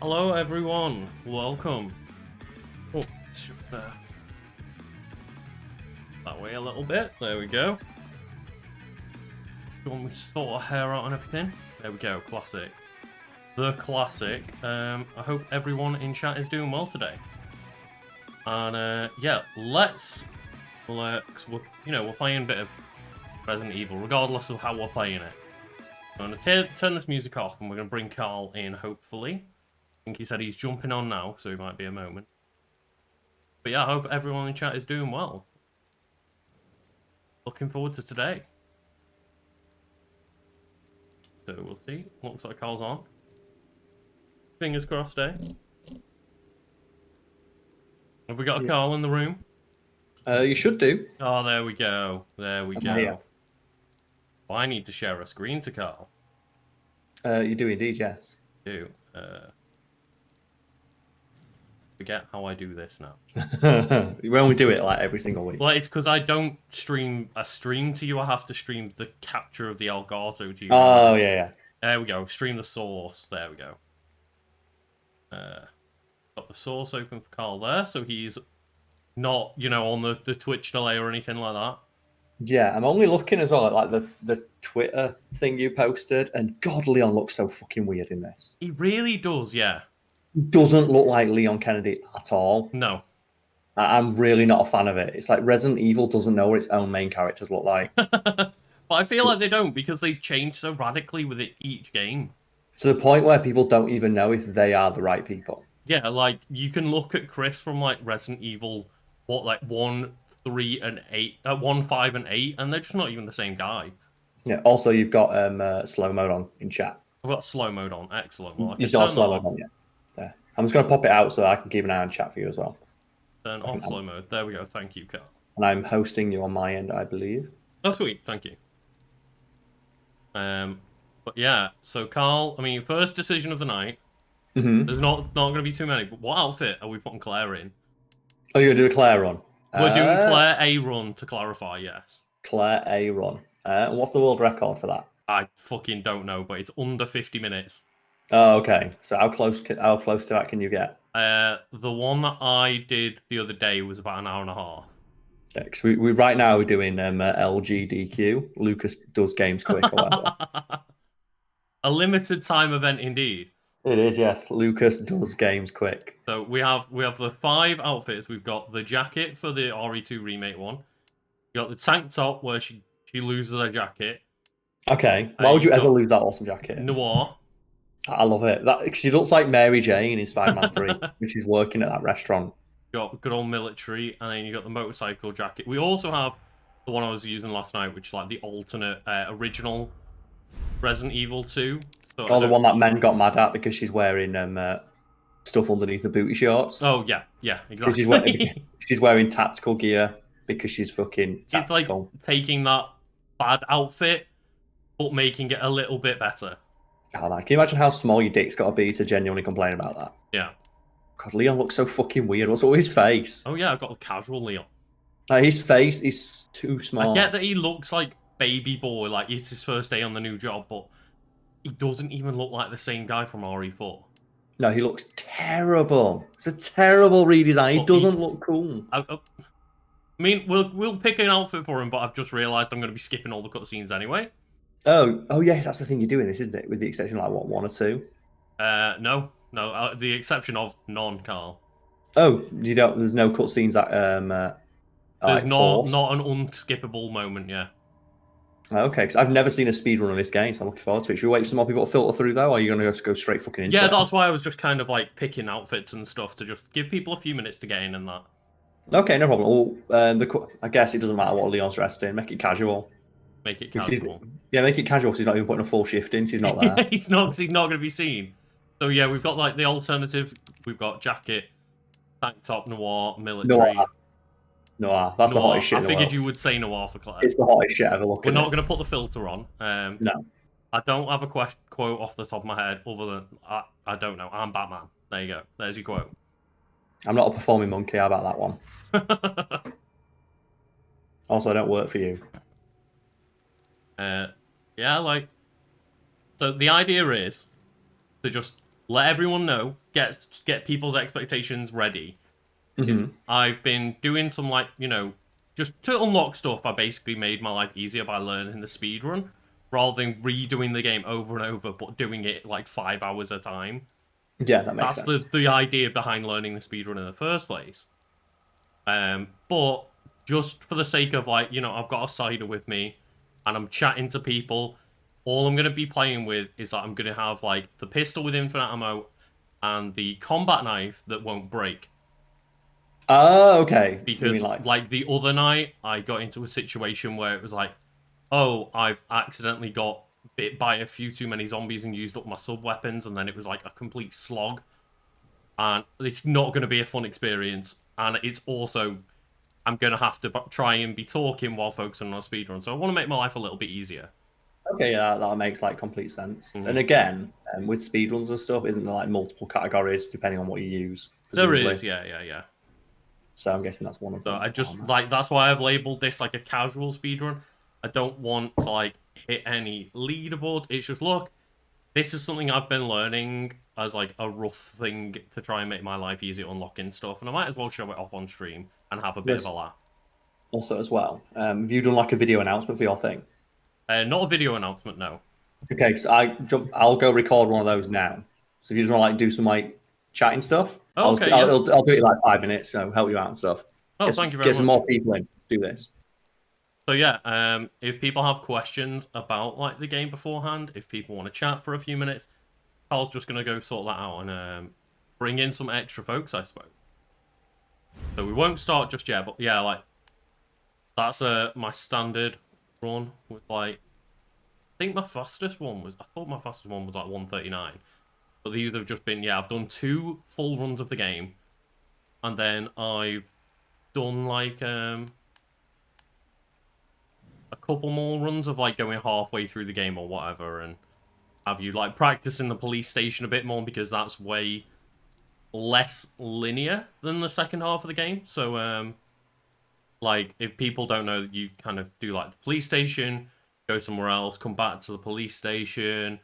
Hello everyone, welcome. Oh, should, that way a little bit, there we go. Do you want me to sort our hair out and everything? There we go, classic. The classic. I hope everyone in chat is doing well today. And yeah, we're playing a bit of Resident Evil, regardless of how we're playing it. I'm going to turn this music off and we're going to bring Carl in, hopefully. I think he said he's jumping on now, so it might be a moment. But yeah, I hope everyone in chat is doing well. Looking forward to today. So we'll see. Looks like Carl's on. Fingers crossed, eh? Have we got a Carl in the room? You should do. Oh, there we go. There we go. Here. Well, I need to share a screen to Carl. You do indeed, yes. Do. Forget how I do this now. We only do it like every single week. Well, it's because I don't stream a stream to you. I have to stream the capture of the Elgato to you. Oh, yeah. There we go. Stream the source. There we go. Got the source open for Carl there, so he's not, on the Twitch delay or anything like that. Yeah, I'm only looking as well at like the Twitter thing you posted, and God, Leon looks so fucking weird in this. He really does, yeah. He doesn't look like Leon Kennedy at all. No. I'm really not a fan of it. It's like Resident Evil doesn't know what its own main characters look like. But I feel like they don't, because they change so radically with it each game. To the point where people don't even know if they are the right people. Yeah, like, you can look at Chris from, like, Resident Evil, 1, 3, and 8, 1, 5, and 8, and they're just not even the same guy. Yeah, also, you've got slow mode on in chat. I've got slow mode on. Excellent. Well, you still have slow mode on, yeah. There. I'm just going to pop it out so I can keep an eye on chat for you as well. Turn off slow mode. There we go. Thank you, Carl. And I'm hosting you on my end, I believe. Oh, sweet. Thank you. But yeah, so Carl, I mean, first decision of the night. Mm-hmm. There's not going to be too many, but what outfit are we putting Claire in? Oh, you're going to do a Claire run? We're doing Claire A run, to clarify, yes. Claire A run. What's the world record for that? I fucking don't know, but it's under 50 minutes. Oh, okay. So how close to that can you get? The one that I did the other day was about an hour and a half. Yeah, 'cause we right now we're doing LGDQ. Lucas does games quick or whatever. A limited time event indeed. It is, yes. Lucas does games quick. So we have the 5 outfits. We've got the jacket for the RE2 remake one. You got the tank top where she loses her jacket. Okay. Why would you ever lose that awesome jacket? Noir. I love it. She looks like Mary Jane in Spider-Man 3, when she's working at that restaurant. You got good old military, and then you got the motorcycle jacket. We also have the one I was using last night, which is like the alternate original Resident Evil 2. So the one that men got mad at because she's wearing stuff underneath the booty shorts. Oh yeah, exactly. She's wearing tactical gear because she's fucking tactical. It's like taking that bad outfit, but making it a little bit better. Oh, man. Can you imagine how small your dick's got to be to genuinely complain about that? Yeah. God, Leon looks so fucking weird. What's all his face? Oh yeah, I've got the casual Leon. Like, his face is too small. I get that he looks like baby boy, like it's his first day on the new job, but he doesn't even look like the same guy from RE4. No, he looks terrible. It's a terrible redesign. He doesn't look cool. I mean, we'll pick an outfit for him, but I've just realised I'm going to be skipping all the cutscenes anyway. Oh yeah, that's the thing you're doing this, isn't it? With the exception of, like, what, 1 or 2? No, the exception of none, Carl. Oh, you don't. There's no cutscenes that There's not an unskippable moment, yeah. Okay, because I've never seen a speedrun of this game, so I'm looking forward to it. Should we wait for some more people to filter through, though, or are you going to go straight fucking into it? Yeah, that's why I was just kind of, like, picking outfits and stuff to just give people a few minutes to get in and that. Okay, no problem. Well, I guess it doesn't matter what Leon's dressed in. Make it casual. Make it casual. Yeah, make it casual because he's not even putting a full shift in, so he's not there. He's not going to be seen. So, yeah, we've got, like, the alternative. We've got jacket, tank top, noir, military. Noir. That's the hottest shit. I figured you would say noir for Claire. It's the hottest shit ever. We're not going to put the filter on. No. I don't have a quote off the top of my head other than, I don't know, I'm Batman. There you go. There's your quote. I'm not a performing monkey. How about that one? Also, I don't work for you. Yeah, like... So the idea is to just let everyone know, get people's expectations ready. Is Hmm. I've been doing some like, just to unlock stuff. I basically made my life easier by learning the speed run rather than redoing the game over and over, but doing it like 5 hours at a time. Yeah, that makes That's the sense. the idea behind learning the speed run in the first place. But just for the sake of like, I've got a cider with me and I'm chatting to people. All I'm gonna be playing with is that I'm gonna have like the pistol with infinite ammo and the combat knife that won't break. Oh, okay. You mean Because like, like the other night, I got into a situation where it was like, oh, I've accidentally got bit by a few too many zombies and used up my sub weapons, and then it was like a complete slog, and it's not going to be a fun experience. And it's also I'm going to have to try and be talking while focusing on a speedrun, so I want to make my life a little bit easier. okay, yeah, that makes like complete sense. And Mhm. again, with speedruns and stuff, isn't there like multiple categories depending on what you use, There presumably? is, yeah, yeah, yeah. So I'm guessing that's one of So them. I Oh just man. like that's why I've labeled this like a casual speedrun. I don't want to like hit any leaderboards. It's just look, this is something I've been learning as like a rough thing to try and make my life easier unlocking stuff, and I might as well show it off on stream and have a bit of a This laugh. also as well. Have you done like a video announcement for your thing? Not a video announcement, no. Okay, so I'll go record one of those now. So if you just want to like do some like chatting stuff, Oh, okay, yeah. I'll do it in like 5 minutes. So help you out and stuff. Oh, thank you very Get some much. more people in. Do this. So yeah, if people have questions about like the game beforehand, if people want to chat for a few minutes, Carl's just gonna go sort that out and bring in some extra folks, I suppose. So we won't start just yet, but yeah, like that's my standard run with like I think my fastest one was I thought my fastest one was like 139. But these have just been, yeah, I've done 2 full runs of the game. And then I've done like a couple more runs of like going halfway through the game or whatever, and have you like practicing the police station a bit more because that's way less linear than the second half of the game. So like if people don't know, you kind of do like the police station, go somewhere else, come back to the police station,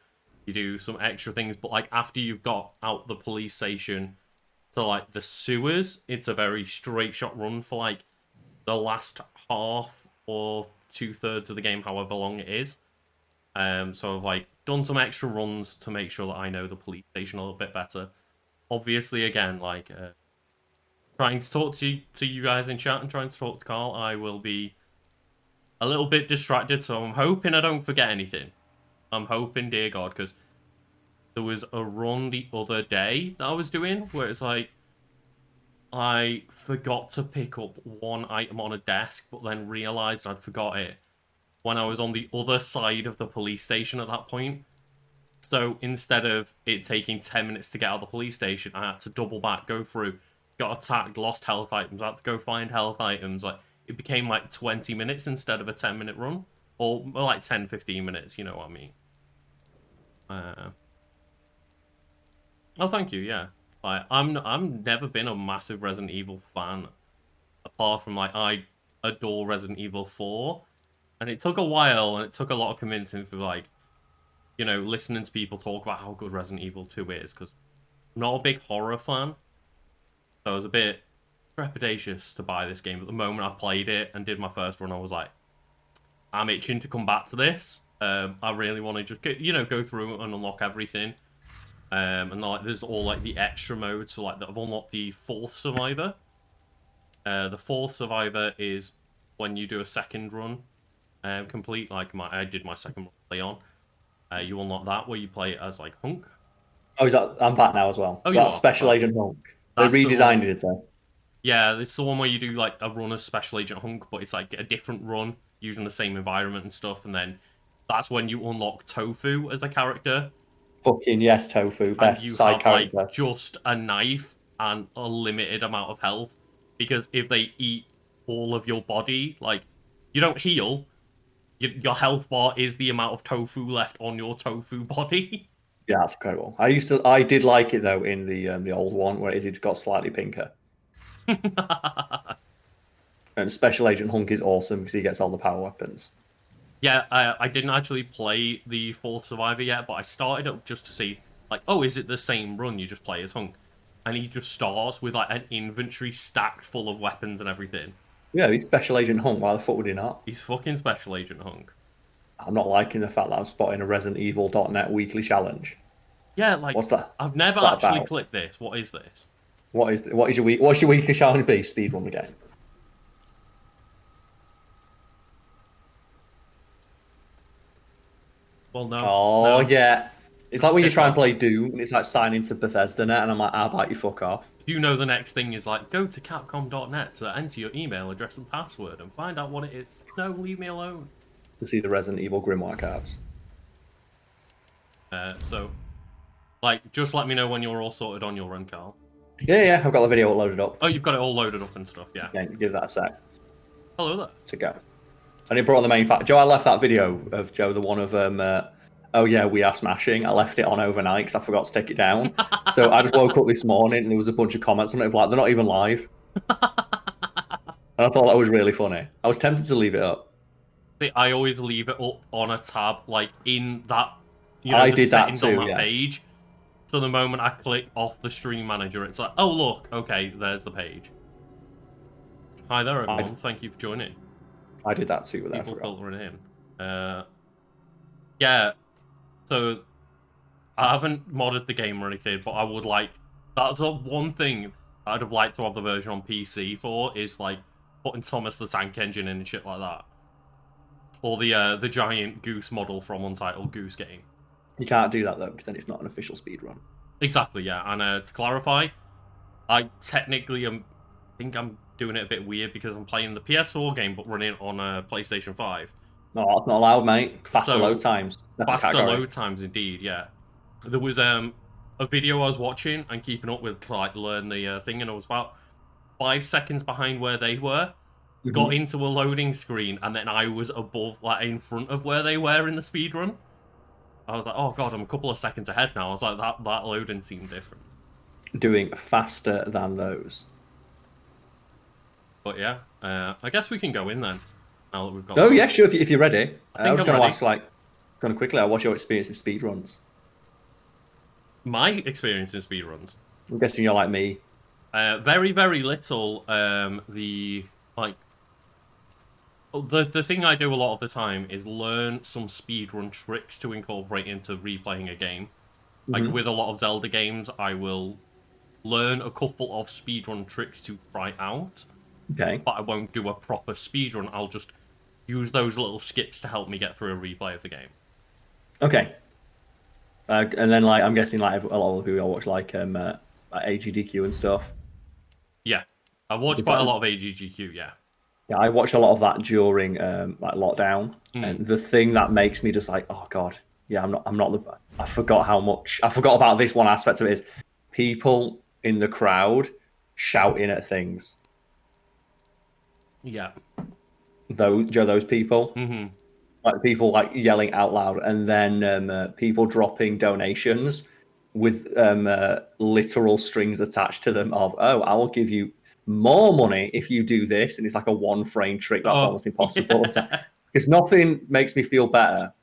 you do some extra things, but like after you've got out the police station to like the sewers, it's a very straight shot run for like the last half or 2/3 of the game, however long it is. So I've like done some extra runs to make sure that I know the police station a little bit better. Obviously, again, like trying to talk to you guys in chat and trying to talk to Carl, I will be a little bit distracted. So I'm hoping I don't forget anything. I'm hoping, dear God, because there was a run the other day that I was doing where it's like I forgot to pick up one item on a desk, but then realized I'd forgot it when I was on the other side of the police station at that point. So instead of it taking 10 minutes to get out of the police station, I had to double back, go through, got attacked, lost health items, I had to go find health items. Like it became like 20 minutes instead of a 10-minute run. Or like 10, 15 minutes, you know what I mean. Uh, oh, thank you, yeah. Like I'm never been a massive Resident Evil fan apart from like I adore Resident Evil 4, and it took a while and it took a lot of convincing for like listening to people talk about how good Resident Evil 2 is because I'm not a big horror fan, so I was a bit trepidatious to buy this game. But the moment I played it and did my first run, I was like, I'm itching to come back to this. I really want to just go through and unlock everything. And like there's all like the extra modes, so like I've unlocked the fourth survivor. The fourth survivor is when you do a second run, complete. Like I did my second run play on. You unlock that where you play as like Hunk. Oh, is that I'm back now as well. Oh, So you that's are. Special Oh, Agent Monk. They that's the redesigned one. it, there. Yeah, it's the one where you do like a run as Special Agent Hunk, but it's like a different run using the same environment and stuff. And then that's when you unlock Tofu as a character, Fucking yes, Tofu, and best you side have like character. just a knife and a limited amount of health. Because if they eat all of your body, like you don't heal, your health bar is the amount of tofu left on your tofu body. Yeah, that's incredible. I did like it though in the old one where it's got slightly pinker. And Special Agent Hunk is awesome because he gets all the power weapons. Yeah, I didn't actually play the fourth survivor yet, but I started up just to see like, oh, is it the same run? You just play as Hunk. And he just starts with, like, an inventory stacked full of weapons and everything. Yeah, he's Special Agent Hunt. Why the fuck would he not? He's fucking Special Agent Hunk. I'm not liking the fact that I'm spotting a Resident Evil.net weekly challenge. Yeah, like, What's that? I've never What's that actually about? clicked this. What is this? What's your weekly challenge be? Speedrun the game. Well, no. Oh, no. yeah. It's like when you It's try and like- play Doom, and it's like signing to Bethesda net, and I'm like, how about you fuck off? You know the next thing is like, go to capcom.net to enter your email address and password and find out what it is. No, leave me alone. To see the Resident Evil Grimoire cards. So, like, just let me know when you're all sorted on your run, Carl. Yeah, I've got the video loaded up. Oh, you've got it all loaded up and stuff, yeah. Yeah, give that a sec Hello there. to go. And it brought on the main fact. Joe, I left that video of Joe, the one of oh yeah, we are smashing. I left it on overnight because I forgot to take it down. So I just woke up this morning and there was a bunch of comments on it of like, they're not even live. And I thought that was really funny. I was tempted to leave it up. See, I always leave it up on a tab, like, in that, you know, I the did that settings too, on that yeah. page. So the moment I click off the stream manager, it's like, oh, look, okay, there's the page. Hi there, everyone. Thank you for joining. I did that too, but I People forgot. filtering in. Yeah, so I haven't modded the game or anything, but I would like... That's one thing I'd have liked to have the version on PC for, is, like, putting Thomas the Tank Engine in and shit like that. Or the giant goose model from Untitled Goose Game. You can't do that though, because then it's not an official speedrun. Exactly, yeah. And to clarify, I technically think I'm doing it a bit weird because I'm playing the PS4 game but running it on a PlayStation 5. No, that's not allowed, mate. Faster load times. Faster load times, indeed, yeah. There was a video I was watching and keeping up with, like, learn the thing, and I was about 5 seconds behind where they were. Got into a loading screen, and then I was above, like, in front of where they were in the speedrun. I was like, oh god, I'm a couple of seconds ahead now. I was like, that loading seemed different. Doing faster than those. But yeah, I guess we can go in then. Now that we've got. Oh yeah, sure. If you're ready, I was I'm going to ready. ask, like, kind of quickly, what's your experience in speedruns? My experience in speedruns. I'm guessing you're like me. Very, very little. The thing I do a lot of the time is learn some speedrun tricks to incorporate into replaying a game. Like with a lot of Zelda games, I will learn a couple of speedrun tricks to try out. Okay. But I won't do a proper speedrun. I'll just use those little skips to help me get through a replay of the game. Okay. And then, like, I'm guessing, like, a lot of people watch, like AGDQ and stuff. Yeah. I've watched quite a lot of AGGQ, yeah. Yeah, I watch a lot of that during like lockdown, and the thing that makes me just like, oh god, yeah, I'm not the. I forgot about this one aspect of it is people in the crowd shouting at things. Yeah. Those people, like people like yelling out loud, and then people dropping donations with literal strings attached to them of, oh, I will give you more money if you do this, and it's like a one-frame trick that's almost impossible. Yeah. Because nothing makes me feel better.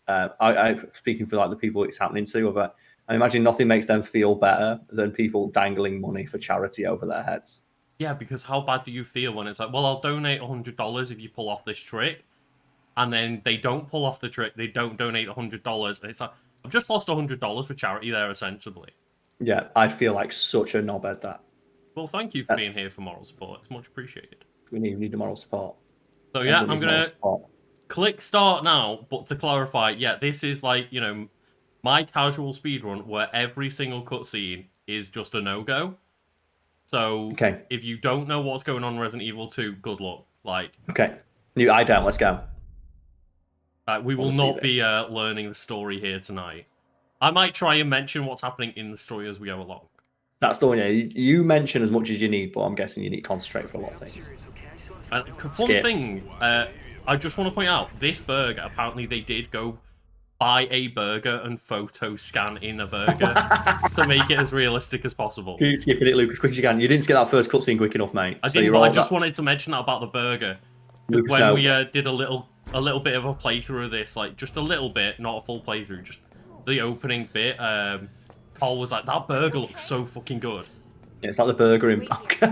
I speaking for like the people it's happening to, but I imagine nothing makes them feel better than people dangling money for charity over their heads. Yeah, because how bad do you feel when it's like, well, I'll donate $100 if you pull off this trick, and then they don't pull off the trick, they don't donate $100, and it's like, I've just lost $100 for charity there, essentially. Yeah, I feel like such a knob at that. Well, thank you for being here for moral support. It's much appreciated. We need the moral support. So yeah, I'm going to click start now, but to clarify, yeah, this is like, you know, my casual speedrun where every single cutscene is just a no-go. So if you don't know what's going on in Resident Evil 2, good luck. Like, okay, I don't. Let's go. We will not be learning the story here tonight. I might try and mention what's happening in the story as we go along. That's the one. Yeah, you mention as much as you need, but I'm guessing you need to concentrate for a lot of things. And one thing, I just want to point out, this burger, apparently they did go buy a burger and photo scan in a burger to make it as realistic as possible. Keep skipping it, Luke, as quick as you can. You didn't get that first cutscene quick enough, mate. I didn't, but I just wanted to mention that about the burger. Lucas, when we did a little bit of a playthrough of this, like just a little bit, not a full playthrough, just the opening bit, Paul was like, that burger looks so fucking good. Yeah, it's like the burger in.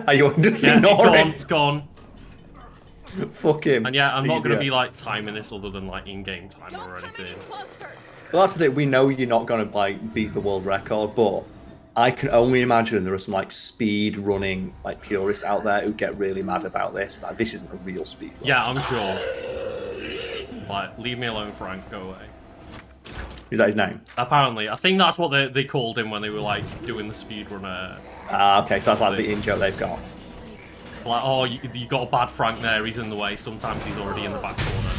Are you just Yeah, ignoring? gone. Fuck him. And yeah, I'm not easier. gonna be like timing this other than like in-game timer or anything. Well, that's the thing. We know you're not gonna like beat the world record, but I can only imagine there are some like speed running like purists out there who get really mad about this. Like, this isn't a real speed run. Yeah, I'm sure. Like, leave me alone, Frank. Go away. Is that his name? Apparently, I think that's what they called him when they were like doing the speedrunner. Ah, okay. So that's like the in-joke they've got. Like, oh, you got a bad Frank there. He's in the way. Sometimes he's already in the back corner.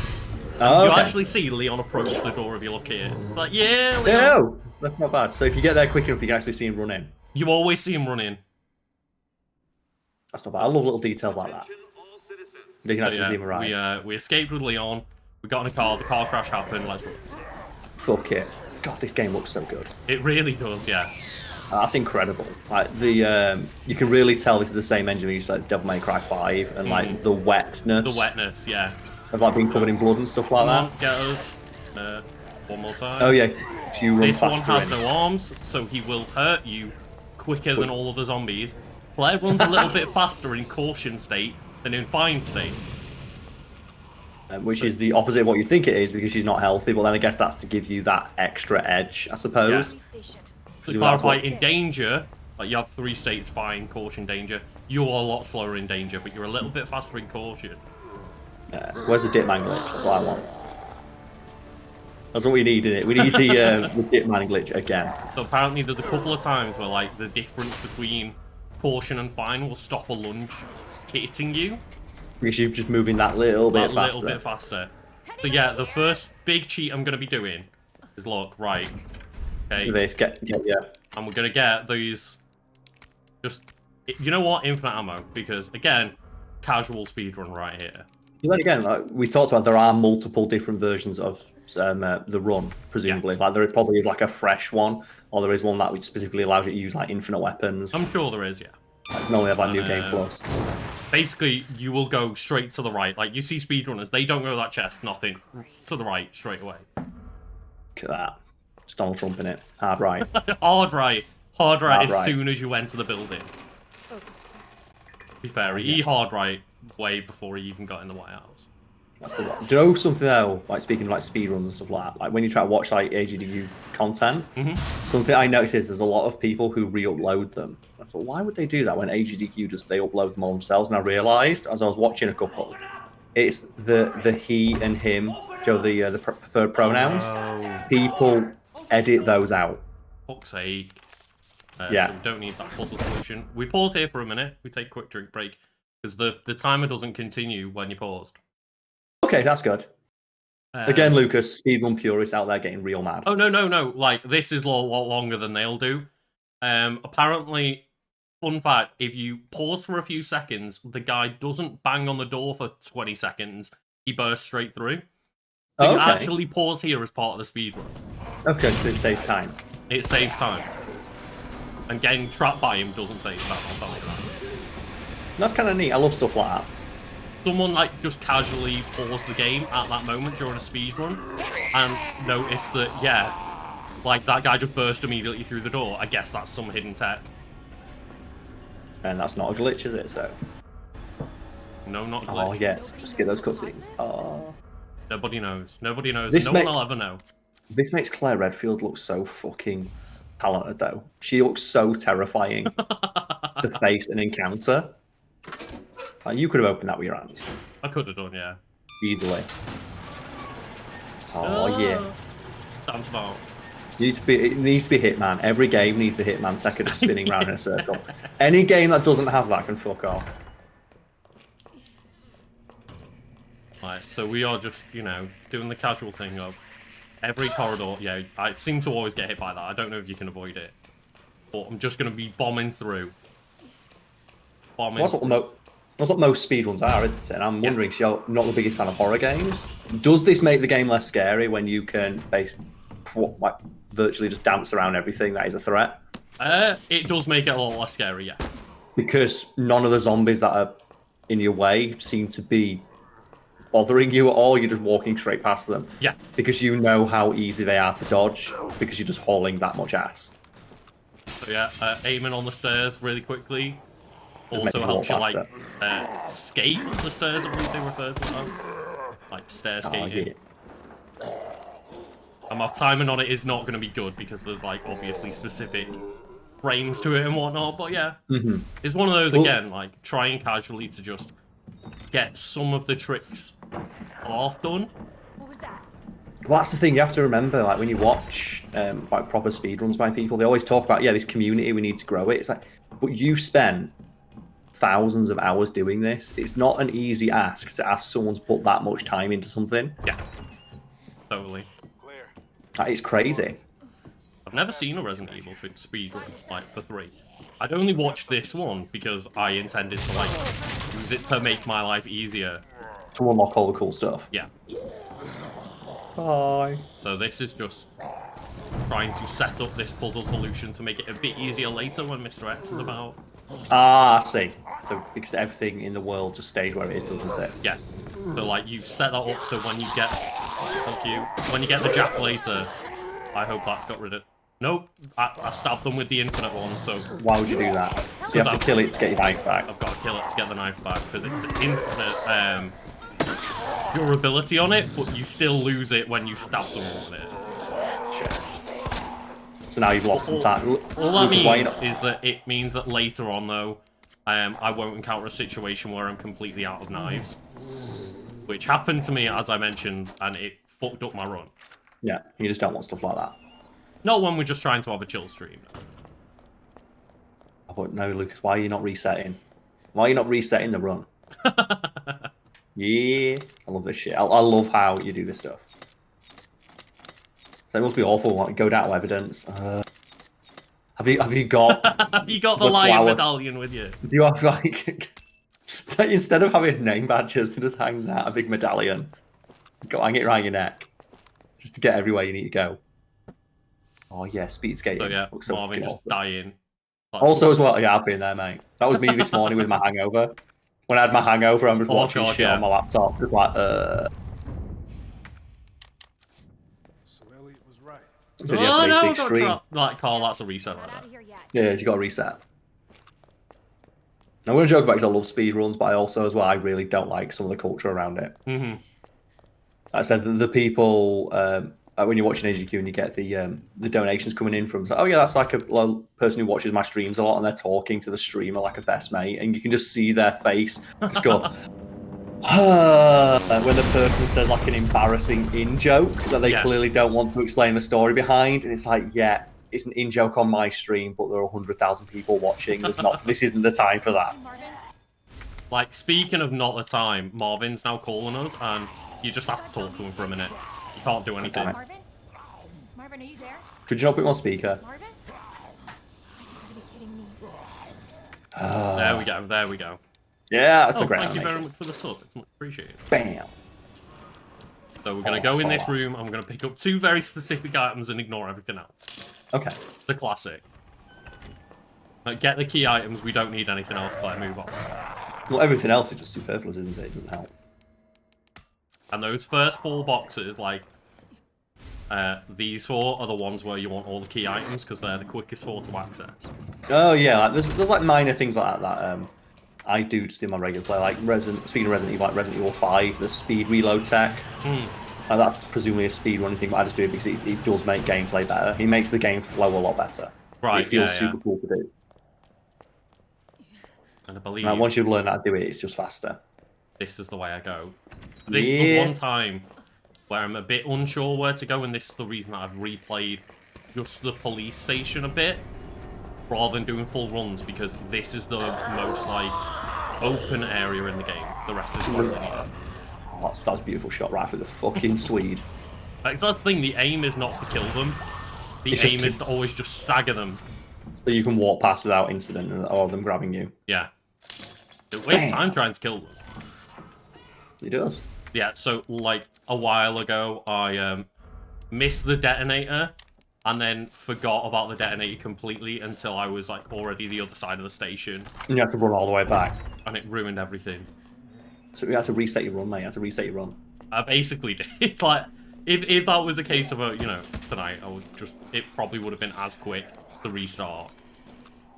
Oh, You okay. actually see Leon approach the door if you look here. It's like, yeah, Leon. No, that's not bad. So if you get there quick enough, you can actually see him run in. You always see him run in. That's not bad. I love little details like that. You can actually see him arrive. We escaped with Leon. We got in a car. The car crash happened. Let's run. Fuck it. God, this game looks so good. It really does, yeah. That's incredible. Like the you can really tell this is the same engine we used like Devil May Cry 5 and like the wetness. The wetness, yeah. Of like being covered in blood and stuff like Come that. on, get us. One more time. Oh yeah. So you run This one faster has in. no arms, so he will hurt you quicker than all of the zombies. Flare runs a little bit faster in caution state than in fine state. Which is the opposite of what you think it is because she's not healthy, but then I guess that's to give you that extra edge, I suppose. Yeah. To That's clarify, what- in danger, like you have 3 states: fine, caution, danger. You are a lot slower in danger, but you're a little bit faster in caution. Where's the Dipman glitch? That's what I want. That's what we need in it. We need the Dipman glitch again. So apparently there's a couple of times where like the difference between caution and fine will stop a lunge hitting you. Because you're just moving that little bit faster. Little bit faster. So yeah, the first big cheat I'm going to be doing is look, right. Okay. This, yeah. And we're going to get these, just, you know what, infinite ammo. Because, again, casual speedrun right here. But then again, like we talked about, there are multiple different versions of the run, presumably. Yeah. Like there probably is like a fresh one, or there is one that specifically allows you to use like infinite weapons. I'm sure there is, yeah. Like, normally have like New Game Plus. Basically, you will go straight to the right. Like, you see speedrunners, they don't go to that chest, nothing. To the right, straight away. Look at that. It's Donald Trump in it. Hard right. Hard right. Hard right as right. soon as you enter the building. To be fair, he hard right way before he even got in the White House. That's the one. Do you know something though? Like speaking of like speedruns and stuff like that, like when you try to watch like AGDQ content, something I noticed is there's a lot of people who re-upload them. I thought, why would they do that when AGDQ just they upload them all themselves? And I realised as I was watching a couple, it's the he and him, the preferred pronouns. Oh, People edit those out. fuck's sake. Yeah. So we don't need that puzzle solution. We pause here for a minute. We take a quick drink break. Because the timer doesn't continue when you paused. Okay, that's good. Again, Lucas, speedrun purists out there getting real mad. Oh, no. Like, this is a lot longer than they'll do. Apparently, fun fact, if you pause for a few seconds, the guy doesn't bang on the door for 20 seconds. He bursts straight through. So you actually pause here as part of the speedrun. Okay, so it saves time. It saves time. And getting trapped by him doesn't save time, I'll tell you that. That's kind of neat. I love stuff like that. Someone like just casually pause the game at that moment during a speedrun and notice that, yeah, like that guy just burst immediately through the door. I guess that's some hidden tech. And that's not a glitch, is it? So. No, not glitch. Oh yes, just get those cutscenes. Oh. Nobody knows. Nobody knows. This No one will ever know. This makes Claire Redfield look so fucking talented, though. She looks so terrifying to face an encounter. Like, you could have opened that with your hands. I could have done, yeah. Easily. Oh, yeah. Sounds about. It needs to be Hitman. Every game needs the Hitman second spinning around in a circle. Any game that doesn't have that can fuck off. Right, so we are just, you know, doing the casual thing of every corridor. Yeah, I seem to always get hit by that. I don't know if you can avoid it. But I'm just going to be bombing through. That's what most speedruns are, isn't it? And I'm wondering, you're not the biggest fan of horror games. Does this make the game less scary when you can virtually just dance around everything that is a threat? It does make it a lot less scary, yeah. Because none of the zombies that are in your way seem to be bothering you at all. You're just walking straight past them. Yeah. Because you know how easy they are to dodge, because you're just hauling that much ass. So yeah, aiming on the stairs really quickly Just makes also you helps you walk like faster. skate the stairs. I believe they refer to it as like stair skating. Yeah. And my timing on it is not going to be good because there's like obviously specific frames to it and whatnot. But yeah, it's one of those again, like trying casually to just get some of the tricks half done. What was that? Well, that's the thing you have to remember. Like when you watch like proper speedruns by people, they always talk about this community. We need to grow it. It's like, but you've spent thousands of hours doing this. It's not an easy ask to ask someone to put that much time into something. Yeah, totally. It's crazy. I've never seen a Resident Evil speedrun like for 3. I'd only watched this one because I intended to like use it to make my life easier. To unlock all the cool stuff. Yeah. Bye. So this is just trying to set up this puzzle solution to make it a bit easier later when Mr. X is about. Ah, I see. So because everything in the world just stays where it is, doesn't it? Yeah. So like you set that up so when you get, thank you, when you get the jack later, I hope that's got rid of. Nope, I stabbed them with the infinite one. So why would you do that? So you have to kill it to get your knife back. I've got to kill it to get the knife back because it's infinite durability on it, but you still lose it when you stab them with it. Shit. So now you've lost some time. All that means is that it means that later on, though, I won't encounter a situation where I'm completely out of knives. Which happened to me, as I mentioned, and it fucked up my run. Yeah, you just don't want stuff like that. Not when we're just trying to have a chill stream. I thought, no, Lucas, why are you not resetting? Why are you not resetting the run? Yeah, I love this shit. I love how you do this stuff. So it must be awful. Like, go down to evidence. Have you got? Have you got the lion medallion with you? Do you have like? So instead of having name badges, you just hang that a big medallion. Go hang it around your neck, just to get everywhere you need to go. Oh yeah, speed skating. So yeah, looks so Marvin just awesome. dying. Also as well, yeah, I've been there, mate. That was me this morning with my hangover. When I had my hangover, I was watching shit on my laptop. Just like, So Elliot was right. So oh no, got like Carl, that's a reset right there. Yeah, you got to reset. I'm going to joke about it because I love speedruns, but I also, as well, I really don't like some of the culture around it. Mm-hmm. I said the people, when you're watching AGQ and you get the donations coming in from, oh yeah, that's like a person who watches my streams a lot and they're talking to the streamer like a best mate, and you can just see their face just go, when the person says like an embarrassing in-joke that they clearly don't want to explain the story behind, and it's like, yeah, it's an in-joke on my stream, but there are 100,000 people watching. There's not. This isn't the time for that. Like, speaking of not the time, Marvin's now calling us, and you just have to talk to him for a minute. You can't do anything. Marvin? Marvin, are you there? Could you not put him on speaker? Marvin? You gotta be kidding me. There we go. There we go. Yeah, that's a great thank you very animation. much for the sub. It's much appreciated. Bam. So we're going to go in this room, and we're going to pick up 2 very specific items and ignore everything else. Okay. The classic. Get the key items, we don't need anything else, Claire, move on. Well, everything else is just superfluous, isn't it? It doesn't help. And those first 4 boxes, like, these 4 are the ones where you want all the key items, because they're the quickest 4 to access. Oh, yeah, like, there's like minor things like that I do just in my regular play, like speaking of Resident Evil, like Resident Evil 5, the speed reload tech. That's presumably a speed running thing, but I just do it because it does make gameplay better. It makes the game flow a lot better. Right, it feels super cool to do. And I believe once you learn how to do it, it's just faster. This is the way I go. This is the one time where I'm a bit unsure where to go, and this is the reason that I've replayed just the police station a bit, rather than doing full runs, because this is the most, like, open area in the game. The rest is linear. Oh, that's a beautiful shot right through the fucking Swede. Like, so that's the thing, the aim is not to kill them. The aim is to always just stagger them. So you can walk past without incident or them grabbing you. Yeah. It wastes time trying to kill them. It does. Yeah, so, like, a while ago, I missed the detonator, and then forgot about the detonator completely until I was, like, already the other side of the station. And you have to run all the way back. And it ruined everything. So you have to reset your run, mate. You have to reset your run. I basically did. It's like, if that was a case of, you know, tonight, I would just, it probably would have been as quick to restart.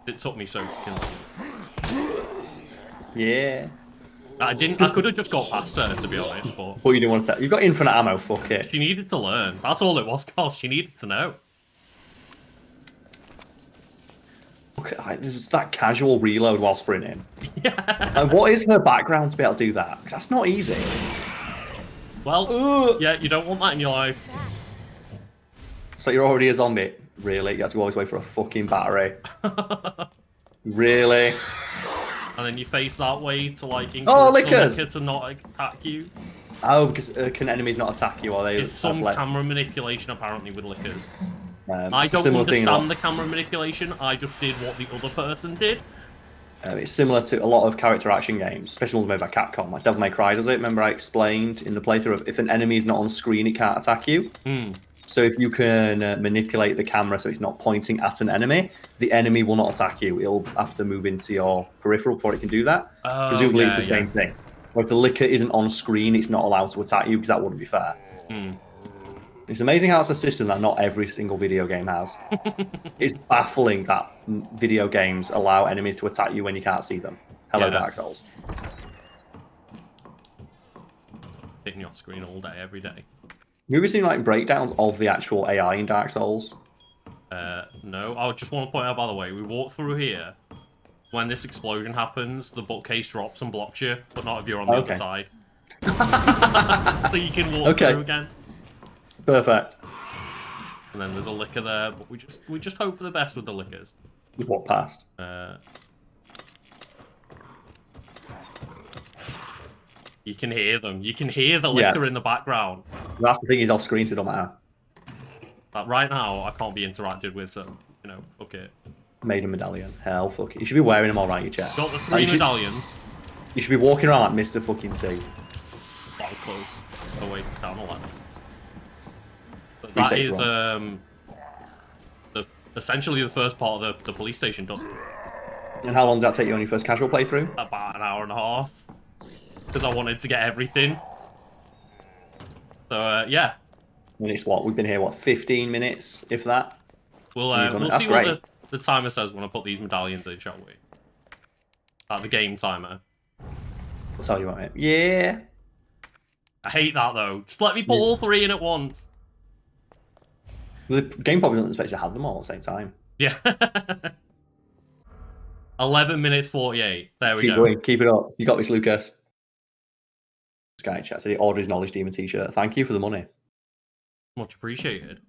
It took me so fucking long. Yeah. I could have just got past her, to be honest, but... But you didn't want to... You've got infinite ammo, fuck it. She needed to learn. That's all it was, Carl. She needed to know. Look at there's that casual reload while sprinting. Yeah. And what is her background to be able to do that? 'Cause that's not easy. Well, yeah, you don't want that in your life. So you're already a zombie. Really? You have to always wait for a fucking battery. Really? And then you face that way to, like, Oh, encourage the lickers! licker to not attack you. Oh, because can enemies not attack you? Or they? It's some camera manipulation, apparently, with lickers. I it's a don't similar thing, understand the camera manipulation. I just did what the other person did. It's similar to a lot of character action games, especially ones made by Capcom. Like Devil May Cry does it. Remember I explained in the playthrough of if an enemy is not on screen, it can't attack you. So if you can manipulate the camera so it's not pointing at an enemy, the enemy will not attack you. It'll have to move into your peripheral before it can do that. Oh, Presumably yeah, it's the same thing. But if the licker isn't on screen, it's not allowed to attack you because that wouldn't be fair. It's amazing how it's a system that not every single video game has. It's baffling that video games allow enemies to attack you when you can't see them. Hello, Yeah. Dark Souls. Hitting your screen all day, every day. Have you ever seen like breakdowns of the actual AI in Dark Souls? No. I just want to point out, by the way, we walk through here. When this explosion happens, the bookcase drops and blocks you, but not if you're on the other side. So you can walk through again. Perfect. And then there's a licker there, but we just hope for the best with the lickers. Just walk past. You can hear them. You can hear the licker in the background. That's the thing, he's off screen, so it don't matter. But right now, I can't be interacted with, so, you know, fuck it. Made a medallion. Hell, fuck it. You should be wearing them all around your chest. Got the three medallions. You should be walking around like Mr. fucking T. That was close. Oh wait, Carmel. But that is essentially the first part of the police station done. And how long did that take you on your first casual playthrough? About an hour and a half. Because I wanted to get everything. So, yeah. And it's what? We've been here, what, 15 minutes, if that? We'll see what the timer says when I put these medallions in, shall we? Like the game timer. I'll tell you what, mate. Yeah. I hate that, though. Just let me put all three in at once. The game probably doesn't expect you to have them all at the same time. Yeah. 11 minutes 48. There we go. Keep going. Keep it up. You got this, Lucas. This guy in chat said he ordered his Knowledge Demon t-shirt. Thank you for the money. Much appreciated.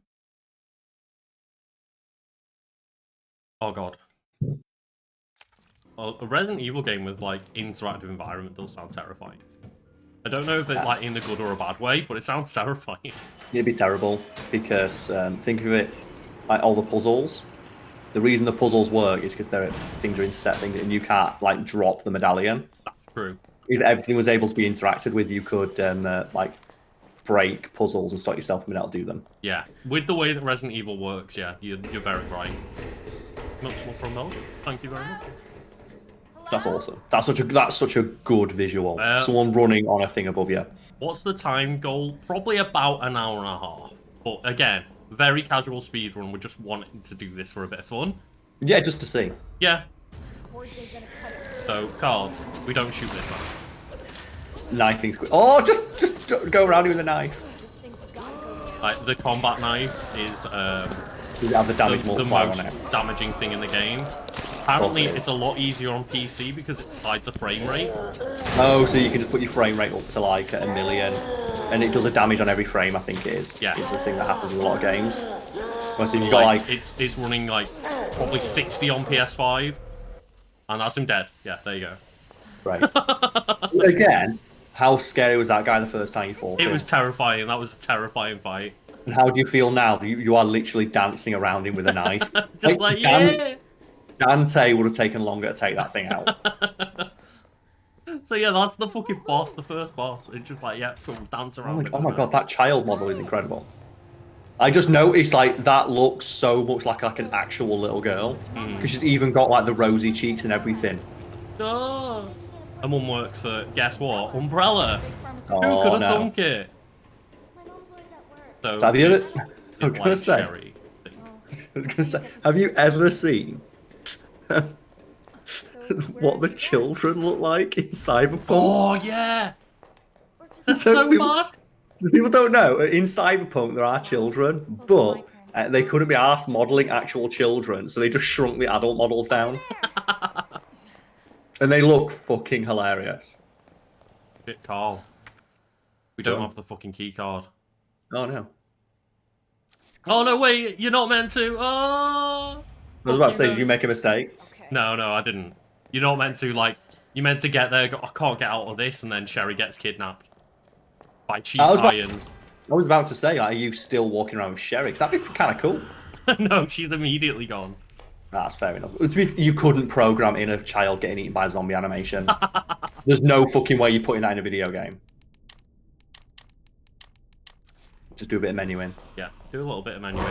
Oh, God. Well, a Resident Evil game with, like, interactive environment does sound terrifying. I don't know if it's, like, in a good or a bad way, but it sounds terrifying. It'd be terrible, because think of it like all the puzzles. The reason the puzzles work is because things are in set things, and you can't, like, drop the medallion. That's true. If everything was able to be interacted with, you could, like, break puzzles and stop yourself from being able to do them. Yeah. With the way that Resident Evil works, yeah, you're very right. Much more from Mel. Thank you very much. That's awesome. That's such a good visual. Someone running on a thing above you. What's the time goal? Probably about an hour and a half. But again, very casual speedrun. We're just wanting to do this for a bit of fun. Yeah, just to see. Yeah. So, Carl, we don't shoot this man. Knifing's quick. Oh, just go around with a knife. Like, the combat knife is You have the damage the multiplier on most it. damaging thing in the game. Apparently, it's a lot easier on PC because it slides a frame rate. Oh, so you can just put your frame rate up to like 1,000,000, and it does a damage on every frame. I think it is. Yeah, it's the thing that happens with a lot of games. Well, so you've got like it's running like probably 60 on PS5, and that's him dead. Yeah, there you go. Right. Again, how scary was that guy the first time you fought him? It was terrifying. That was a terrifying fight. And how do you feel now? You are literally dancing around him with a knife. Just like yeah. Dante would have taken longer to take that thing out. So yeah, that's the fucking boss, the first boss. It's just like, yeah, cool, dance around. Oh my god, that child model is incredible. I just noticed like that looks so much like an actual little girl. Because she's even got like the rosy cheeks and everything. Oh. And one works for, guess what? Umbrella. Oh, Who could have no. thunk it? So have you I was gonna say, have you ever seen So what the children look like in Cyberpunk. Oh yeah, that's So so people- bad. People don't know, in Cyberpunk there are children, but they couldn't be asked modelling actual children, so they just shrunk the adult models down. And they look fucking hilarious. Shit, Carl. We don't Go on. have the fucking key card. Oh no. Oh no, wait, you're not meant to. Oh. I was about to say, Fucking did you make a mistake? Okay. No, I didn't. You're not meant to, like, you're meant to get there, go, I can't get out of this, and then Sherry gets kidnapped. By Chief Irons. I was about to say, like, are you still walking around with Sherry? 'Cause that'd be kind of cool. No, she's immediately gone. That's fair enough. You couldn't program in a child getting eaten by a zombie animation. There's no fucking way you're putting that in a video game. Just do a bit of menuing. Yeah, do a little bit of menuing.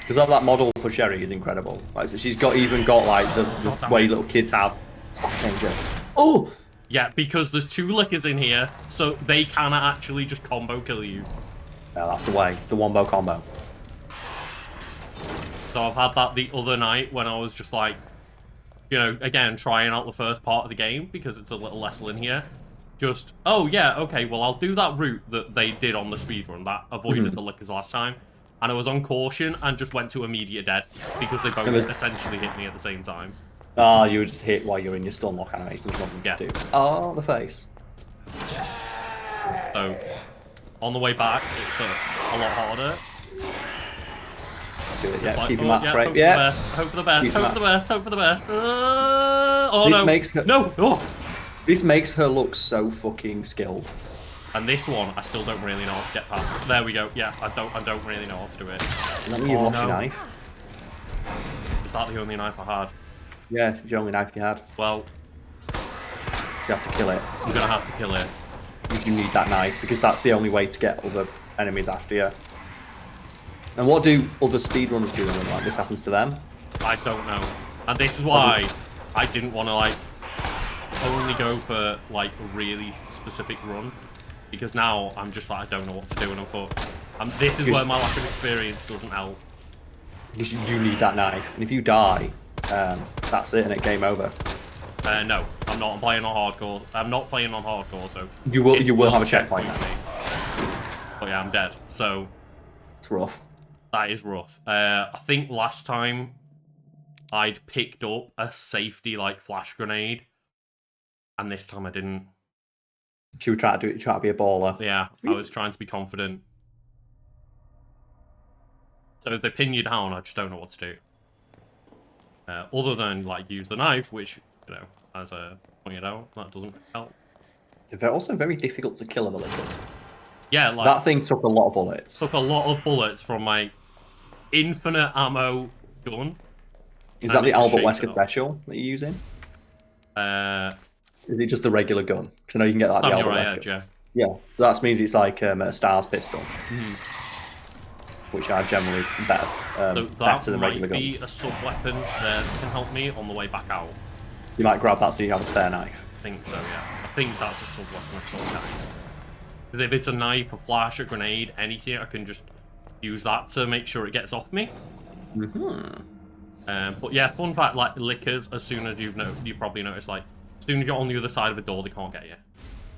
Because that model for Sherry is incredible. Like, so she's even got like the way little kids have. Oh! Yeah, because there's 2 lickers in here, so they cannot actually just combo kill you. Yeah, that's the way. The wombo combo. So I've had that the other night when I was just like, you know, again, trying out the first part of the game because it's a little less linear. Just, oh yeah, okay, well I'll do that route that they did on the speedrun that avoided the lickers last time. And I was on caution and just went to immediate dead because they both essentially hit me at the same time. Ah, you were just hit while you're in your stun lock animation. There's nothing Yeah. to do. Oh, the face. So, on the way back, it's a lot harder. Do it, yeah. Like, Keeping oh, that yeah, frame. hope Yeah. for the best, Keeping hope for the best, hope for the best, hope for the best. Oh This no, makes her- no, oh. This makes her look so fucking skilled. And this one, I still don't really know how to get past. There we go. Yeah, I don't really know how to do it. Let me lost your knife. Is that the only knife I had? Yeah, it's the only knife you had. Well, You have to kill it. I'm gonna have to kill it. You need that knife because that's the only way to get other enemies after you. And what do other speedrunners do when like this happens to them? I don't know. And this is why I didn't want to like only go for like a really specific run. Because now I'm just like, I don't know what to do, and I thought, this is where my lack of experience doesn't help. Because you need that knife, and if you die, that's it, and it's game over. No, I'm not. I'm playing on hardcore. I'm not playing on hardcore, so You will have a checkpoint now. But yeah, I'm dead. So It's rough. that is rough. I think last time I'd picked up a safety like flash grenade, and this time I didn't. She would try to be a baller. Yeah, I was trying to be confident. So if they pin you down, I just don't know what to do. Other than like use the knife, which, you know, as I pointed out, that doesn't help. They're also very difficult to kill, Malika. Yeah, like That thing took a lot of bullets. took a lot of bullets from my infinite ammo gun. Is that the it just Albert shakes it Wesker up. special that you're using? Uh, Is it just the regular gun? Because I know you can get that the Albert Samurai Wesker. Edge, yeah. Yeah, that means it's like a Stars pistol, which are generally better, So that better than regular might be guns. a sub-weapon that can help me on the way back out. You might grab that so you have a spare knife. I think so, yeah. I think that's a sub-weapon of some kind. Because if it's a knife, a flash, a grenade, anything, I can just use that to make sure it gets off me. But yeah, fun fact, like lickers, as soon as you probably noticed, like, as soon as you're on the other side of a door, they can't get you.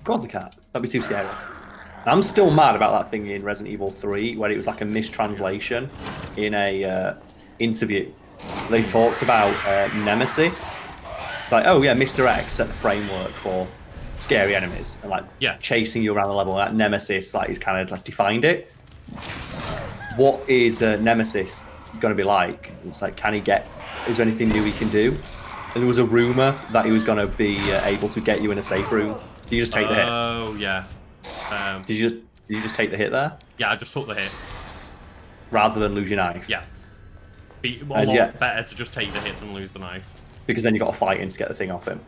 God, they can't. That'd be too scary. I'm still mad about that thing in Resident Evil 3 where it was like a mistranslation in a interview. They talked about Nemesis. It's like, oh yeah, Mr. X set the framework for scary enemies and like chasing you around the level. That Nemesis, like, he's kind of like defined it. What is Nemesis going to be like? It's like, can he get? Is there anything new he can do? And there was a rumor that he was going to be able to get you in a safe room. Did you just take the hit? Oh yeah. Did you just take the hit there? Yeah, I just took the hit. Rather than lose your knife? Yeah. Be a lot better to just take the hit than lose the knife. Because then you got to fight in to get the thing off him.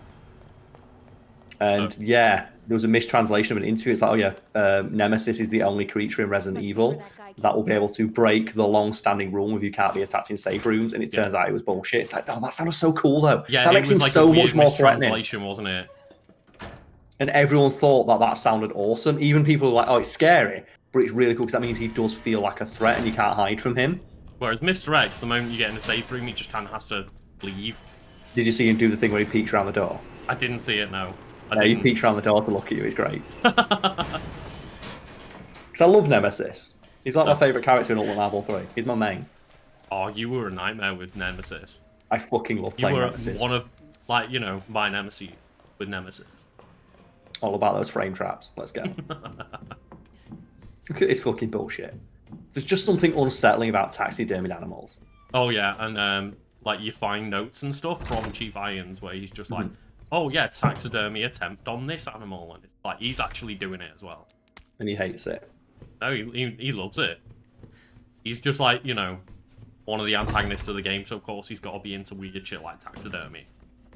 And yeah, there was a mistranslation of an interview. It's like, oh yeah, Nemesis is the only creature in Resident Evil that will be able to break the long-standing rule of you can't be attacked in safe rooms. And it turns out it was bullshit. It's like, oh, that sounded so cool though. Yeah, that makes him like so a weird much more threatening. mistranslation, wasn't it? And everyone thought that that sounded awesome. Even people were like, oh, it's scary, but it's really cool because that means he does feel like a threat and you can't hide from him. Whereas Mr. X, the moment you get in the safe room, he just kind of has to leave. Did you see him do the thing where he peeks around the door? I didn't see it, no. He peeks around the door to look at you. He's great. Because I love Nemesis. He's like my favourite character in Ultimate Marvel 3. He's my main. Oh, you were a nightmare with Nemesis. I fucking love You playing were Nemesis. one of, like, you know, my nemesis with Nemesis. All about those frame traps. Let's go. Look at this fucking bullshit. There's just something unsettling about taxidermied animals. Oh, yeah, and, like, you find notes and stuff from Chief Irons where he's just like, oh, yeah, taxidermy attempt on this animal. And it's like, he's actually doing it as well. And he hates it. No, he loves it. He's just like, you know, one of the antagonists of the game, so of course he's got to be into weird shit like taxidermy.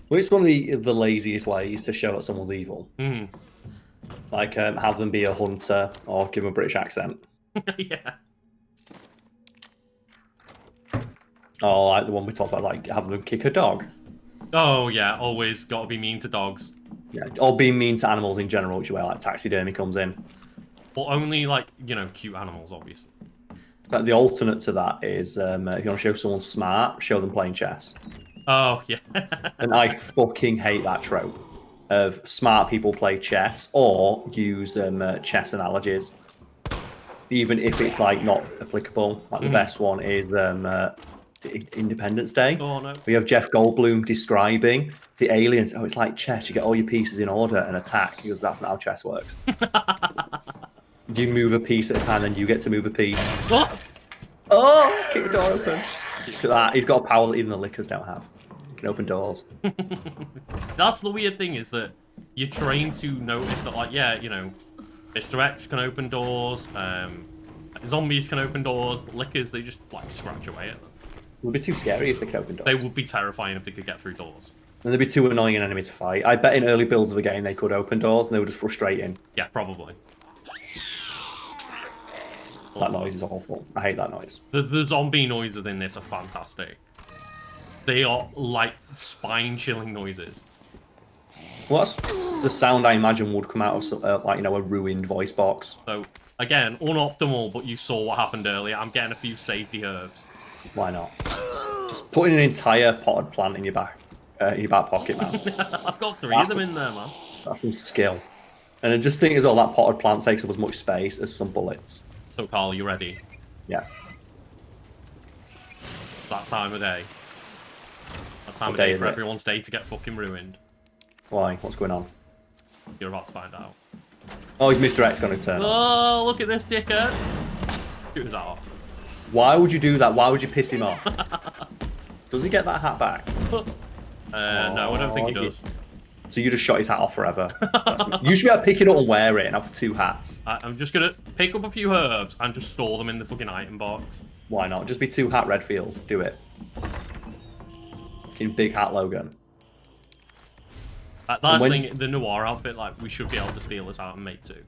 Well, it's one of the laziest ways to show that someone's evil. Like, have them be a hunter or give them a British accent. Yeah. Or like the one we talked about, like have them kick a dog. Oh, yeah, always got to be mean to dogs. Yeah, or being mean to animals in general, which is where like taxidermy comes in. But only, like, you know, cute animals, obviously. Like, the alternate to that is if you want to show someone smart, show them playing chess. Oh, yeah. And I fucking hate that trope of smart people play chess or use chess analogies, even if it's like not applicable. Like the best one is Independence Day. Oh, no. We have Jeff Goldblum describing the aliens. Oh, it's like chess. You get all your pieces in order and attack. He goes, that's not how chess works. You move a piece at a time, then you get to move a piece. What? Oh, kick the door open. Look at that. He's got a power that even the lickers don't have. He can open doors. That's the weird thing, is that you're trained to notice that, like, yeah, you know, Mr. X can open doors, zombies can open doors, but lickers, they just, like, scratch away at them. It would be too scary if they could open doors. They would be terrifying if they could get through doors. And they'd be too annoying an enemy to fight. I bet in early builds of the game they could open doors and they were just frustrating. Yeah, probably. That noise is awful. I hate that noise. The zombie noises in this are fantastic. They are, like, spine-chilling noises. Well, that's the sound I imagine would come out of, like, you know, a ruined voice box. So, again, unoptimal, but you saw what happened earlier. I'm getting a few safety herbs. Why not? Just putting an entire potted plant in your back pocket, man. I've got three of them in there, man. That's some skill. And I just think as well, that potted plant takes up as much space as some bullets. So, Carl, you ready? Yeah. That time of day. That time of day day is for it? everyone's day to get fucking ruined. Why? What's going on? You're about to find out. Oh, is Mr. X going to turn up? Oh, look at this dickhead. Shoot his hat off. Why would you do that? Why would you piss him off? Does he get that hat back? No, I don't think he does. So you just shot his hat off forever. You should be able to pick it up and wear it and have two hats. I'm just gonna pick up a few herbs and just store them in the fucking item box. Why not? Just be two hat Redfield. Do it. Fucking big hat Logan. That's the thing, the noir outfit, like, we should be able to steal this out and make two.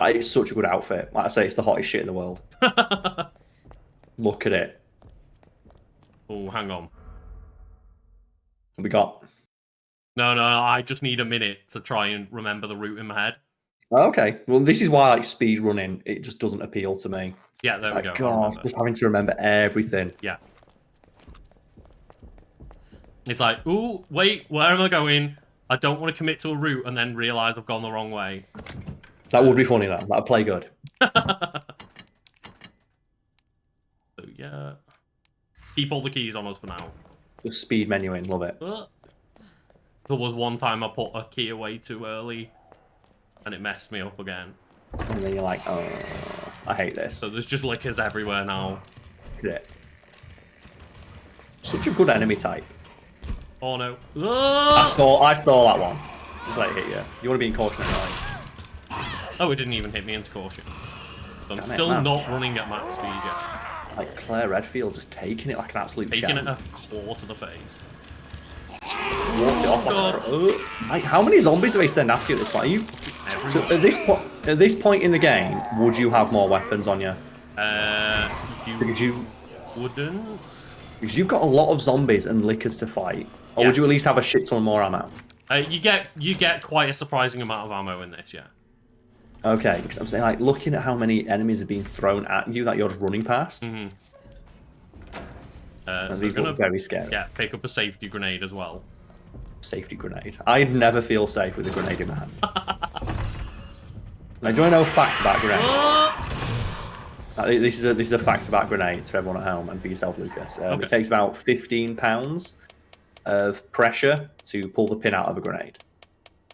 It's such a good outfit. Like I say, it's the hottest shit in the world. Look at it. Oh, hang on. What we got? No, I just need a minute to try and remember the route in my head. Okay. Well, this is why, like, speed running, it just doesn't appeal to me. Yeah, there we go. God, just having to remember everything. Yeah. It's like, ooh, wait, where am I going? I don't want to commit to a route and then realise I've gone the wrong way. That would be funny, though. That'd play good. So, yeah. Keep all the keys on us for now. Just speed menuing, love it. There was one time I put a key away too early, and it messed me up again. And then you're like, oh, I hate this. So there's just lickers everywhere now. Look at it. Such a good enemy type. Oh no. I saw that one. Just let it hit you. You want to be in caution, right? Oh, it didn't even hit me into caution. So I'm Damn it, still man. not running at max speed yet. Like Claire Redfield just taking it like an absolute Taking champ. it a claw to the face. Walks it off like, like, how many zombies do they send after you at this point? Are you... So at this point in the game, would you have more weapons on you? Because you've got a lot of zombies and lickers to fight. Or would you at least have a shit ton more ammo? You get quite a surprising amount of ammo in this, yeah. Okay, because I'm saying, like, looking at how many enemies are being thrown at you that you're just running past, And So these we're look very scary. Yeah, pick up a safety grenade as well. Safety grenade. I'd never feel safe with a grenade in my hand. Now, do you want to know facts about grenades? This is a fact about grenades for everyone at home and for yourself, Lucas. Okay. It takes about 15 pounds of pressure to pull the pin out of a grenade.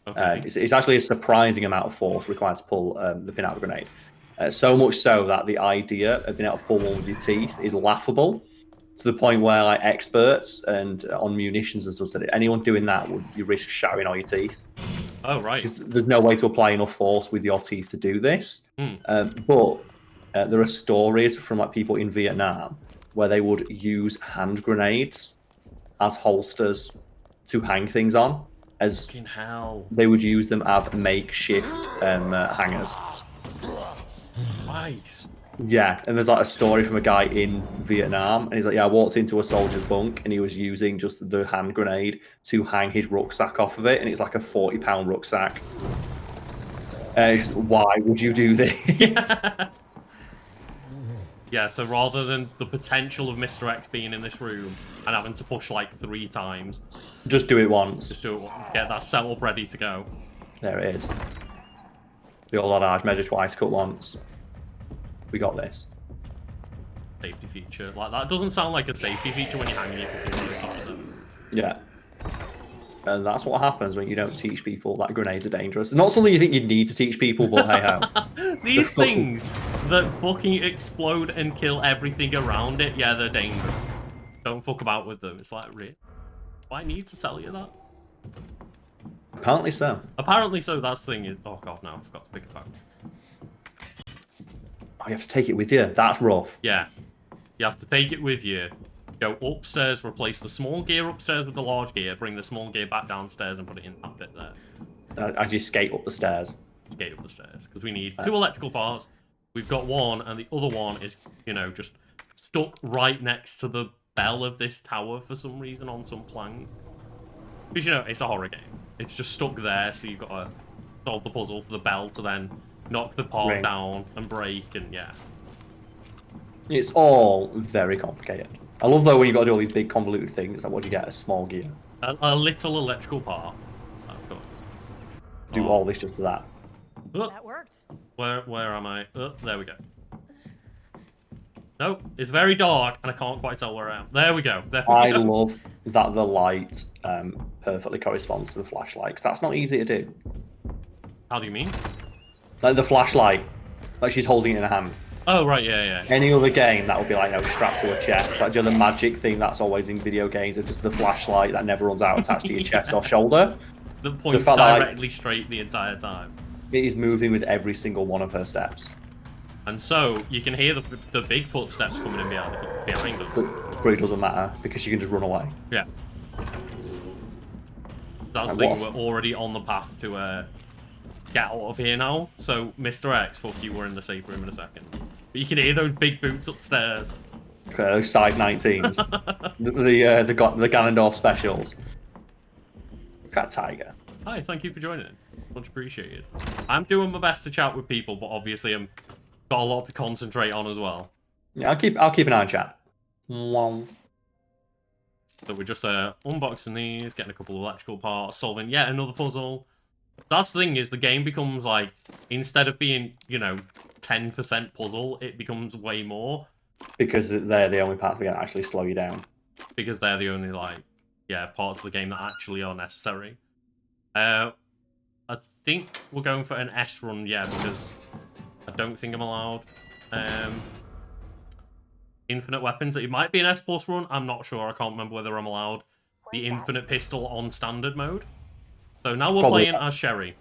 Okay. It's actually a surprising amount of force required to pull the pin out of a grenade. So much so that the idea of being able to pull one with your teeth is laughable, to the point where like experts and on munitions and stuff said anyone doing that would you risk shattering all your teeth. Oh, right. There's no way to apply enough force with your teeth to do this. But there are stories from like people in Vietnam where they would use hand grenades as holsters to hang things on. As Fucking hell. they would use them as makeshift hangers. Christ. Yeah, and there's like a story from a guy in Vietnam, and he's like, "Yeah, I walked into a soldier's bunk, and he was using just the hand grenade to hang his rucksack off of it, and it's like a 40-pound rucksack." Why would you do this? Yeah, so rather than the potential of Mr. X being in this room and having to push like 3 times, Just do it once. just do it, get that setup ready to go. There it is. The old adage, measure twice, cut once. We got this. Safety feature. Like, that doesn't sound like a safety feature when you're hanging your fucking clothes off of them. Yeah. And that's what happens when you don't teach people that grenades are dangerous. It's not something you think you'd need to teach people, but hey ho. These things that fucking explode and kill everything around it, yeah, they're dangerous. Don't fuck about with them. It's like, really? Do I need to tell you that? Apparently so. Apparently so, that's the thing is... Oh god, no, I forgot to pick it back. Oh, you have to take it with you. That's rough. Yeah. You have to take it with you. Go upstairs, replace the small gear upstairs with the large gear, bring the small gear back downstairs and put it in that bit there. I just skate up the stairs. Skate up the stairs. Because we need 2 electrical parts. We've got one, and the other one is, you know, just stuck right next to the bell of this tower for some reason on some plank. Because, you know, it's a horror game. It's just stuck there, so you've got to solve the puzzle for the bell to then knock the part down and break, and yeah. It's all very complicated. I love though when you've got to do all these big convoluted things, like what do you get? A small gear. A little electrical part. Of course. Do all this just for that. Oh, That worked. where am I? Oh, there we go. No, it's very dark, and I can't quite tell where I am. There we go. There we I go. love that the light perfectly corresponds to the flashlight, 'cause that's not easy to do. How do you mean? Like the flashlight, like she's holding it in her hand. Oh, right, yeah. Any other game, that would be like, you know, strapped to her chest. Like, the other magic thing that's always in video games is just the flashlight that never runs out attached to your chest or shoulder. The point's fact that, directly straight the entire time. It is moving with every single one of her steps. And so, you can hear the big footsteps coming in behind us. But it doesn't matter, because you can just run away. Yeah. That's the thing, we're already on the path to get out of here now. So, Mr. X, fuck you, we're in the safe room in a second. But you can hear those big boots upstairs. Those side 19s. the Ganondorf specials. Cat Tiger. Hi, thank you for joining. Much appreciated. I'm doing my best to chat with people, but obviously I'm got a lot to concentrate on as well. Yeah, I'll keep an eye on chat. Wow. So we're just unboxing these, getting a couple of electrical parts, solving yet another puzzle. That's the thing is, the game becomes like, instead of being, you know, 10% puzzle, it becomes way more. Because they're the only parts that can actually slow you down. Because they're the only, like, yeah, parts of the game that actually are necessary. I think we're going for an S run, yeah, because I don't think I'm allowed infinite weapons. It might be an S plus run, I'm not sure. I can't remember whether I'm allowed the infinite pistol on standard mode. So now we're playing as Sherry.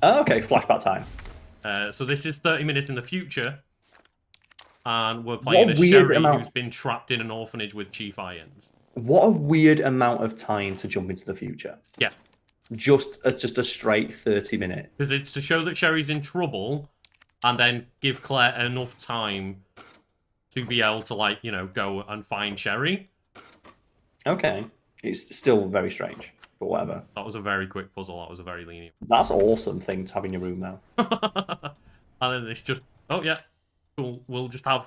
Oh, okay, flashback time. So this is 30 minutes in the future. And we're playing as Sherry, who's been trapped in an orphanage with Chief Irons. What a weird amount of time to jump into the future. Yeah. Just a straight 30 minutes. Because it's to show that Sherry's in trouble, and then give Claire enough time to be able to, like, you know, go and find Sherry. Okay. It's still very strange, but whatever. That was a very quick puzzle. That was a very lenient. That's an awesome thing to have in your room now. And then it's just, oh yeah, cool. We'll just have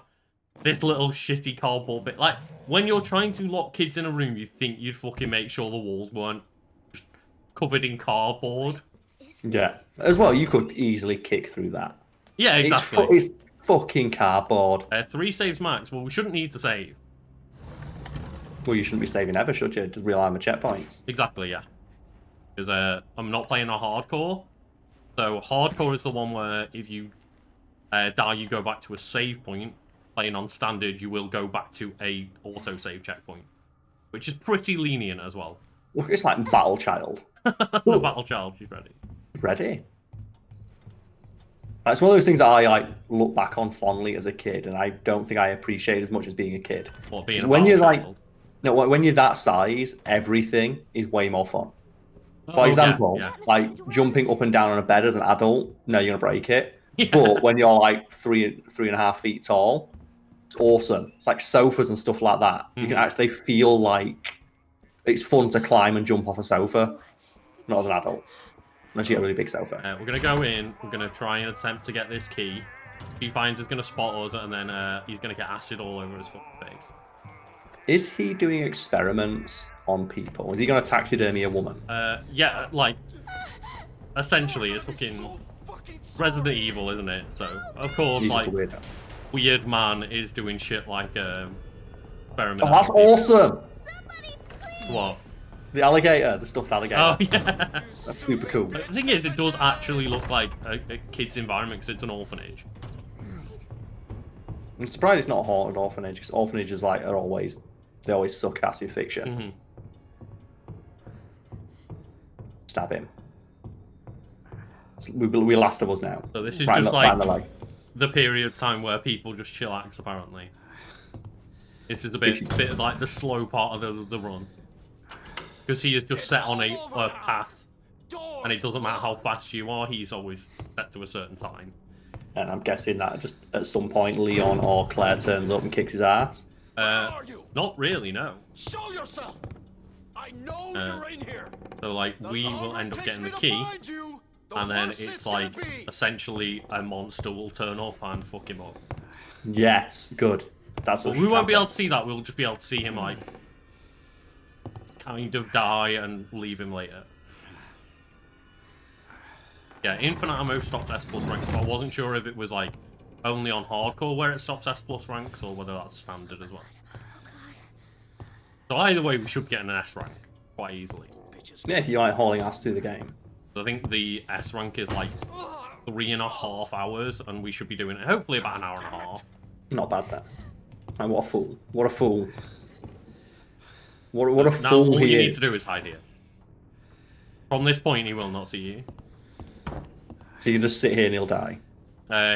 this little shitty cardboard bit. Like, when you're trying to lock kids in a room, you think you'd fucking make sure the walls weren't just covered in cardboard. Yeah. As well, you could easily kick through that. Yeah, exactly. It's fucking cardboard. 3 saves max. Well, we shouldn't need to save. Well, you shouldn't be saving ever, should you? Just rely on the checkpoints. Exactly, yeah. Because I'm not playing a hardcore. So hardcore is the one where if you die, you go back to a save point. Playing on standard, you will go back to a autosave checkpoint, which is pretty lenient as well. Look, it's like Battle Child. The Battle Child, she's ready. Ready. It's one of those things that I like look back on fondly as a kid, and I don't think I appreciate as much as being a kid. What, being a when you're Battle Child? no, when you're that size, everything is way more fun. For Oh, example, yeah. like jumping up and down on a bed as an adult, no, you're gonna break it. Yeah. But when you're like 3.5 feet tall, it's awesome. It's like sofas and stuff like that. You can actually feel like it's fun to climb and jump off a sofa, not as an adult. Unless you get a really big sofa. We're going to go in. We're going to try and attempt to get this key. He finds he's going to spot us, and then he's going to get acid all over his fucking face. Is he doing experiments on people? Is he going to taxidermy a woman? Yeah, like, essentially, it's fucking Resident Evil, isn't it? So, of course, He's like, just a weirdo. weird man is doing shit like experiment. Oh, that's awesome! What? The alligator, the stuffed alligator. Oh, yeah. That's super cool. The thing is, it does actually look like a kid's environment because it's an orphanage. I'm surprised it's not a haunted orphanage, because orphanages they always suck ass in fiction. Stab him. We Last of Us now. So this is Right just in the like leg. the period of time where people just chillax, apparently. This is the bit of like the slow part of the run. Because he is just set on a path, and it doesn't matter how fast you are, he's always set to a certain time. And I'm guessing that just at some point Leon or Claire turns up and kicks his ass. Not really, no. Show yourself. I know you're in here. So like we will end up getting the key, and then it's like essentially a monster will turn up and fuck him up. Yes, good. That's what But we won't be able to see that. We'll just be able to see him like kind of die and leave him later. Yeah, infinite ammo stops S+ ranks, but I wasn't sure if it was like only on hardcore where it stops S+ ranks or whether that's standard as well. So either way, we should be getting an S rank quite easily. Yeah, if you like hauling ass through the game. So I think the S rank is like 3.5 hours, and we should be doing it hopefully about an hour and a half. Not bad then. Like, what a fool. What a fool. What a Now fool all he you is. need to do is hide here. From this point, he will not see you. So you just sit here and he'll die.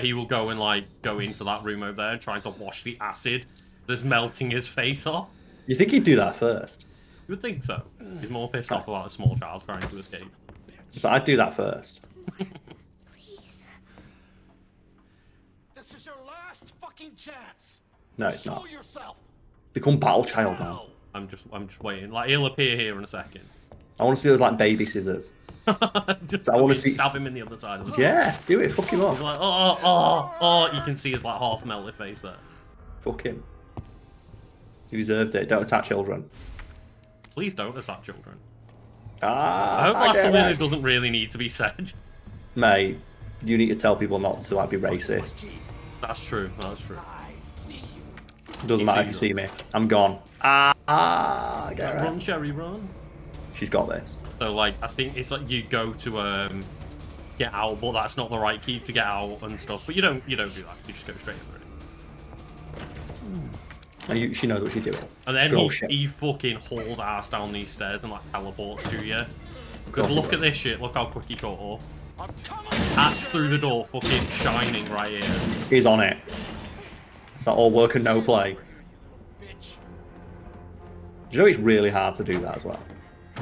He will go and like go into that room over there, trying to wash the acid that's melting his face off. You think he'd do that first? You would think so. He's more pissed off about a small child trying to escape. So I'd do that first. Please. This is your last fucking chance. No, it's not. Show yourself. Become Battle Child now. I'm just waiting. Like he'll appear here in a second. I want to see those like baby scissors. Just I wanna fucking see- stab him in the other side of the Yeah, do it. Fuck him He's up. like, oh. You can see his like half melted face there. Fuck him. He deserved it. Don't attack children. Please don't attack children. Ah, I hope that's okay, something right. that doesn't really need to be said. Mate, you need to tell people not to like be racist. That's true. That's true. Doesn't He matter if you sees see me. I'm gone. Get Run, right. Cherry, run. She's got this. So like, I think it's like you go to get out, but that's not the right key to get out and stuff. But you don't do that. You just go straight through. She knows what she's doing. And then Girl shit. he fucking hauls ass down these stairs and like teleports to you. Because course he look at does. this shit. Look how quick he caught up. Axe through the door, fucking shining right here. He's on it. It's that all work and no play. Do you know it's really hard to do that as well?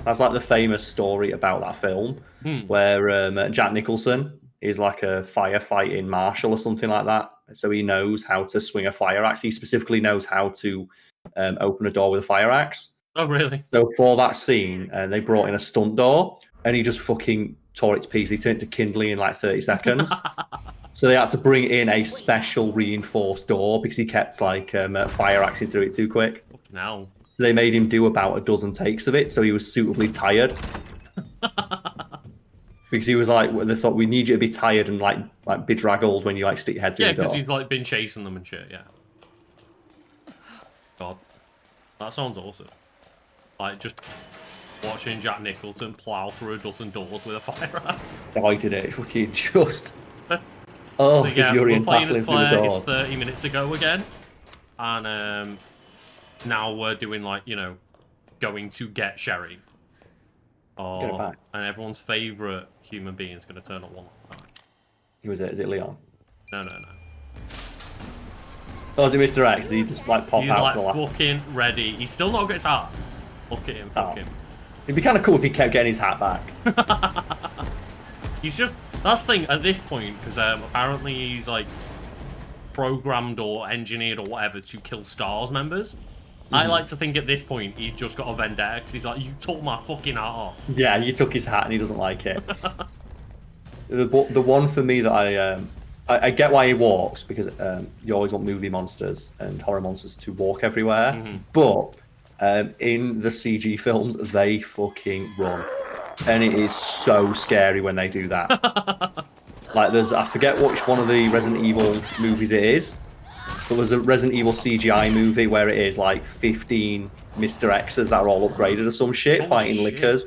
That's like the famous story about that film where Jack Nicholson is like a firefighting marshal or something like that. So he knows how to swing a fire axe. He specifically knows how to open a door with a fire axe. Oh really? So for that scene, they brought in a stunt door, and he just fucking tore it to pieces. He turned it to kindling in like 30 seconds. So they had to bring in a special reinforced door because he kept like fire axing through it too quick. Fucking hell. So they made him do about a dozen takes of it, so he was suitably tired. Because he was like, they thought we need you to be tired and like bedraggled when you like stick your head through the door. Yeah, because he's like been chasing them and shit. Yeah. God, that sounds awesome. Like just watching Jack Nicholson plow through a dozen doors with a fire axe. Oh, he did it. Fucking just. Oh, So, just Yuri and playing as battling through the Claire. doors. It's 30 minutes ago again, and now we're doing like going to get Sherry. Oh, Get it back. and everyone's favourite human being is going to turn up one time. Who was it? Is it Leon? No. Oh, is it Mr. X? Does he just like pop He's out? like fucking ready. He's still not got his hat. Look at him, fuck him. It'd be kind of cool if he kept getting his hat back. He's just, that's the thing at this point, because apparently he's like programmed or engineered or whatever to kill Stars members. I like to think at this point he's just got a vendetta because he's like, you took my fucking hat off. Yeah, you took his hat and he doesn't like it. The one for me that I get why he walks, because you always want movie monsters and horror monsters to walk everywhere. But in the CG films, they fucking run. And it is so scary when they do that. Like I forget which one of the Resident Evil movies it is, but there's a Resident Evil CGI movie where it is like 15 Mr. X's that are all upgraded or some shit, fighting shit. lickers.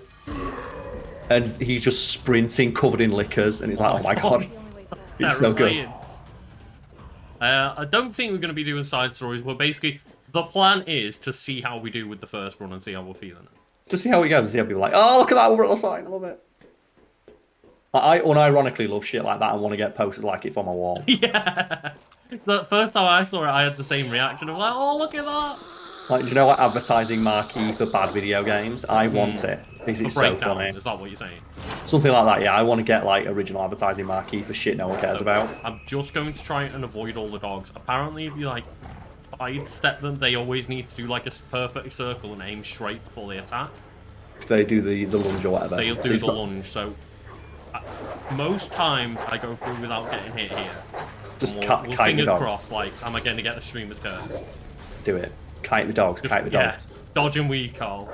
And he's just sprinting covered in lickers, and it's like, oh my god. It's so good. I don't think we're going to be doing side stories, but basically the plan is to see how we do with the first run and see how we're feeling it. To see how it goes, and see how people are like, oh, look at that little sign, I love it. I unironically love shit like that and want to get posters like it for my wall. Yeah. The first time I saw it, I had the same reaction of like, oh, look at that. Like, do you know what advertising marquee for bad video games? I want it because it's so funny. Is that what you're saying? Something like that, yeah. I want to get like original advertising marquee for shit no one cares about. I'm just going to try and avoid all the dogs. Apparently, if you like sidestep them, they always need to do like a perfect circle and aim straight before they attack. So they do the lunge or whatever. They'll do the lunge. So most times I go through without getting hit here. Just we'll kite the fingers dogs. crossed. Like, am I going to get the streamer's curse? Do it. Kite the dogs. Kite the dogs. Yeah. Dodge and weave, Carl.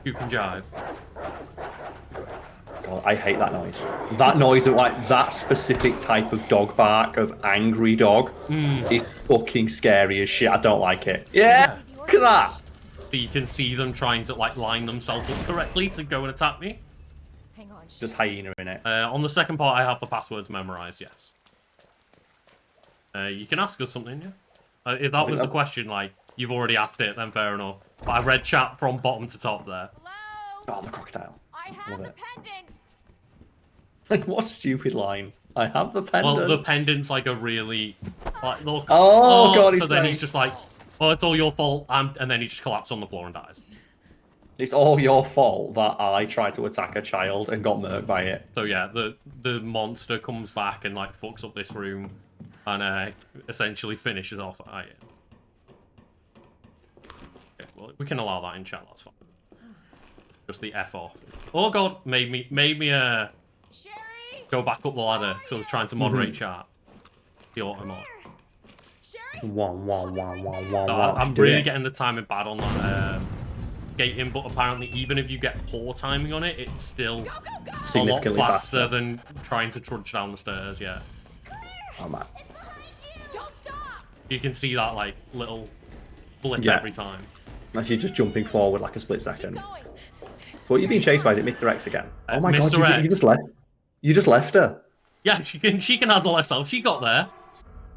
You can jive. God, I hate that noise. That noise of like that specific type of dog bark of angry dog is fucking scary as shit. I don't like it. Yeah, look at that. So you can see them trying to like line themselves up correctly to go and attack me. Hang on. Just hyena in it. On the second part, I have the passwords memorized. Yes. You can ask us something. Yeah. If that was the question, like you've already asked it, then fair enough. But I read chat from bottom to top there. Hello? Oh, the crocodile. I have the pendant. Like, what stupid line? I have the pendant. Well, the pendant's like a really like look. Oh, God, he's so then great. he's just like, "Oh, it's all your fault," and then he just collapses on the floor and dies. It's all your fault that I tried to attack a child and got murked by it. So yeah, the monster comes back and like fucks up this room, and essentially finishes off at it. Okay, well, we can allow that in chat. That's fine. Just the F off. Oh God, made me Sherry? go back up the ladder. So I was trying to moderate chat. The auto mod. Sherry? I'm really getting the timing bad on that skating, but apparently even if you get poor timing on it, it's still Go, go, go! a lot significantly faster than trying to trudge down the stairs. Yeah, Oh man. Don't stop! you can see that like little blip Yeah. every time. Actually, just jumping forward like a split second. Going. What, you've been chased by? Is it Mr. X again? Oh my Mr. God, X. you just left. You just left her. Yeah, she can handle herself. She got there.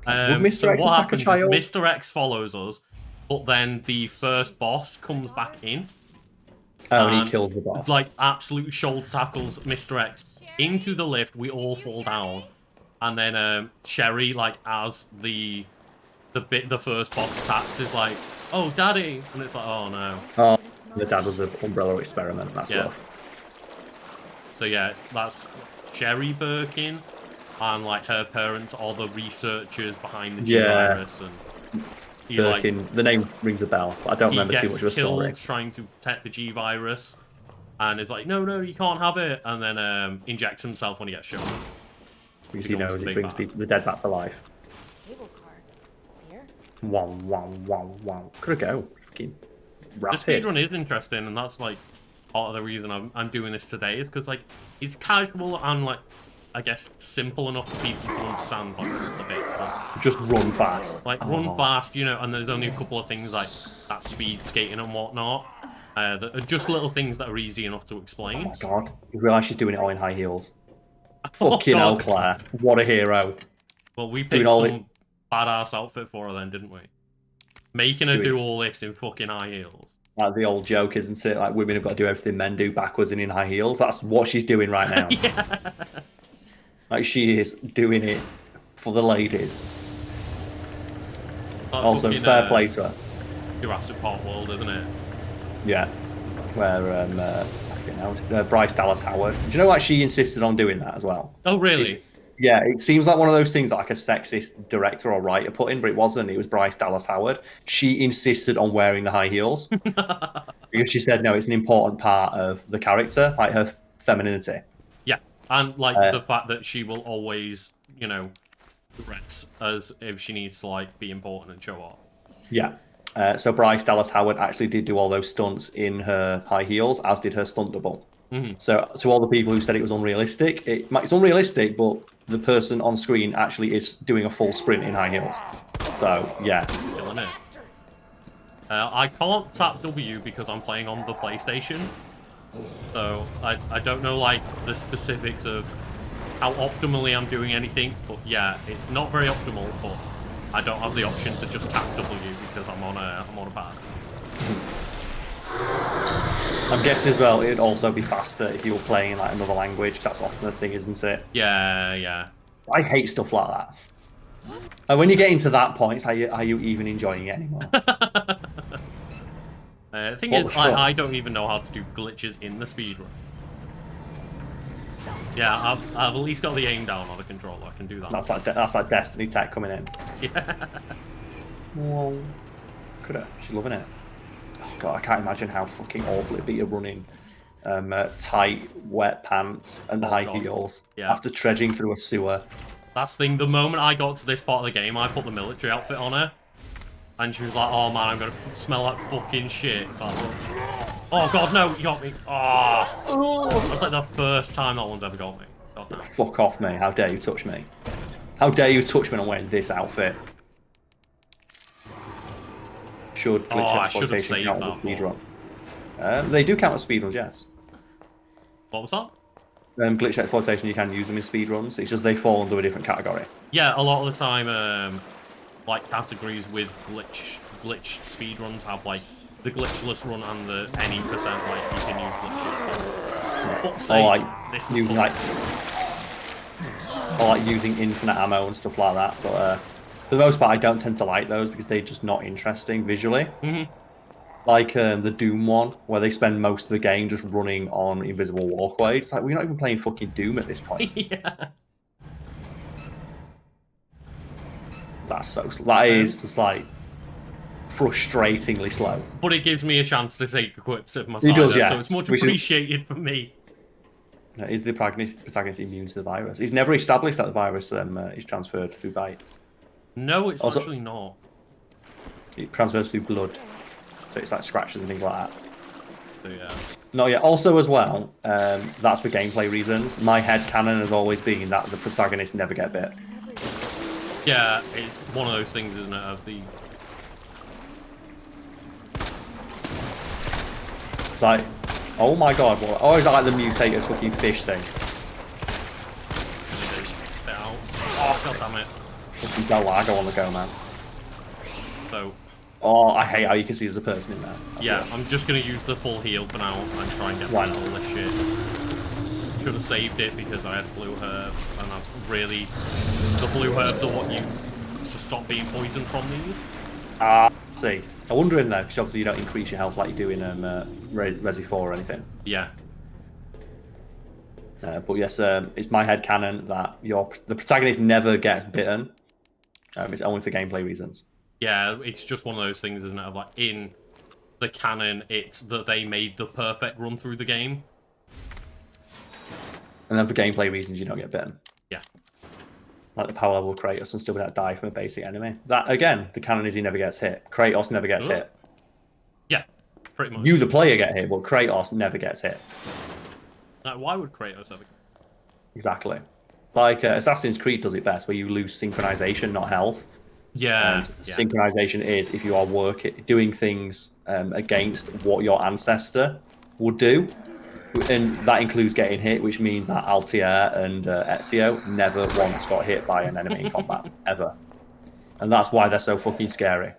Would Mr. So X what attack a happens is child? Mr. X follows us, but then the first boss comes back in. Oh, and he kills the boss. Like absolute shoulder tackles Mr. X into the lift. We all fall down, and then Sherry, like as the first boss attacks, is like, "Oh, Daddy," and it's like, "Oh no." Oh, the dad was an umbrella experiment. That's rough. So yeah, that's Sherry Birkin, and like her parents are the researchers behind the G virus, and he, Birkin. The name rings a bell, but I don't he remember too gets much of a story. killed trying to protect the G virus, and is like, no, you can't have it, and then injects himself when he gets shot. Because he knows it brings people, the dead back to life. Cable card. Here. Wow. Could it go? Fucking The rapid. speedrun is interesting, and that's like part of the reason I'm doing this today, is because like it's casual and like I guess simple enough for people to understand like the bits, but Just run fast. like run fast, you know, and there's only a couple of things like that speed skating and whatnot. That are just little things that are easy enough to explain. Oh my god. You realise she's doing it all in high heels. Oh, Fucking hell, God. Claire. What a hero. Well, we Doing picked all some badass outfit for her then, didn't we? Making her do all this in fucking high heels. Like the old joke, isn't it? Like women have got to do everything men do backwards and in high heels. That's what she's doing right now. Yeah. Like she is doing it for the ladies. Like Also, fucking, fair play to her. Jurassic Park world, isn't it? Yeah. Where I forget now, it's, Bryce Dallas Howard. Do you know what she insisted on doing that as well? Oh, really? Yeah, it seems like one of those things that like a sexist director or writer put in, but it wasn't. It was Bryce Dallas Howard. She insisted on wearing the high heels because she said, no, it's an important part of the character, like her femininity. Yeah, and like the fact that she will always, you know, dress as if she needs to like be important and show off. Yeah. So Bryce Dallas Howard actually did do all those stunts in her high heels, as did her stunt double. So to all the people who said it was unrealistic, it's unrealistic, but the person on screen actually is doing a full sprint in high heels. So yeah. Killing it. I can't tap W because I'm playing on the PlayStation, so I don't know like the specifics of how optimally I'm doing anything, but yeah, it's not very optimal, but I don't have the option to just tap W because I'm on a pad. I'm guessing as well it'd also be faster if you were playing like another language. That's often the thing, isn't it? Yeah. I hate stuff like that. And when you get into that point, it's are you even enjoying it anymore? The thing What is, the fuck? I don't even know how to do glitches in the speedrun. Yeah, I've at least got the aim down on the controller. I can do that. That's like Destiny tech coming in. Yeah. Whoa. Could have. She's loving it. Oh god, I can't imagine how fucking awful it'd be to run in tight, wet pants and high God. heels Yeah. after trudging through a sewer. That's the thing. The moment I got to this part of the game, I put the military outfit on her, and she was like, "Oh man, I'm gonna smell like fucking shit." It's like, oh god, no, you got me. Oh, that's like the first time that one's ever got me. God, no. Fuck off, me. How dare you touch me? How dare you touch me when I'm wearing this outfit? Should glitch I should have exploitation saved count as a that speedrun? They do count as speedruns, yes. What was that? Glitch exploitation, you can use them in speedruns. It's just they fall under a different category. Yeah, a lot of the time, like categories with glitch speedruns have like the glitchless run and the any percent like you can use glitches. Or like this using using infinite ammo and stuff like that. But for the most part, I don't tend to like those because they're just not interesting visually. Like the Doom one, where they spend most of the game just running on invisible walkways. Like we're not even playing fucking Doom at this point. Yeah. That is just like frustratingly slow. But it gives me a chance to take quips of my side, does, yeah. so it's much Which is- appreciated for me. Is the protagonist immune to the virus? He's never established that the virus is transferred through bites. No, it's Also- actually not. It transfers through blood. So it's like scratches and things like that. So yeah. No, yeah. Also, as well, that's for gameplay reasons. My headcanon has always been that the protagonists never get bit. Yeah, it's one of those things, isn't it, of the... It's like, oh my god, what? Oh, is that like the mutated fucking fish thing? Out. Oh, god damn it. Fucking Galago on the go, man. So, Oh, I hate how you can see there's a person in there. That's yeah, weird. I'm just going to use the full heal for now and try and get Why past not? all this shit. Should have saved it because I had blue herb, and that's really... The blue herbs are what you... to stop being poisoned from these. See. I wonder in there, because obviously you don't increase your health like you do in Resi 4 or anything. Yeah. But yes, it's my headcanon that the protagonist never gets bitten. It's only for gameplay reasons. Yeah, it's just one of those things, isn't it? Of like, in the canon, it's that they made the perfect run through the game. And then for gameplay reasons, you don't get bitten. Yeah. Like the power level of Kratos and still be able to die from a basic enemy. That, again, the canon is he never gets hit. Kratos never gets hit. Yeah, pretty much. You, the player, get hit, but Kratos never gets hit. Like, why would Kratos ever? Exactly. Like Assassin's Creed does it best, where you lose synchronization, not health. Yeah. And synchronization is if you are doing things against what your ancestor would do. And that includes getting hit, which means that Altair and Ezio never once got hit by an enemy in combat, ever. And that's why they're so fucking scary.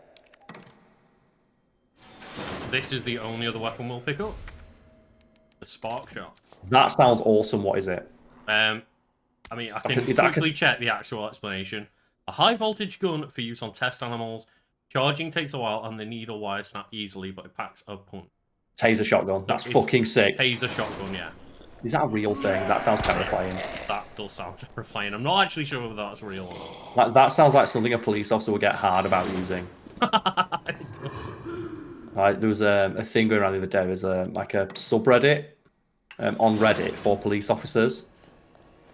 This is the only other weapon we'll pick up. The spark shot. That sounds awesome. What is it? I mean, I can quickly check the actual explanation. A high voltage gun for use on test animals. Charging takes a while and the needle wires snap easily, but it packs a punch. Taser shotgun. That's fucking sick. Taser shotgun, yeah. Is that a real thing? That sounds terrifying. That does sound terrifying. I'm not actually sure whether that's real or not. That sounds like something a police officer would get hard about using. It does. Right, there was a thing going around the other day. There's like a subreddit on Reddit for police officers.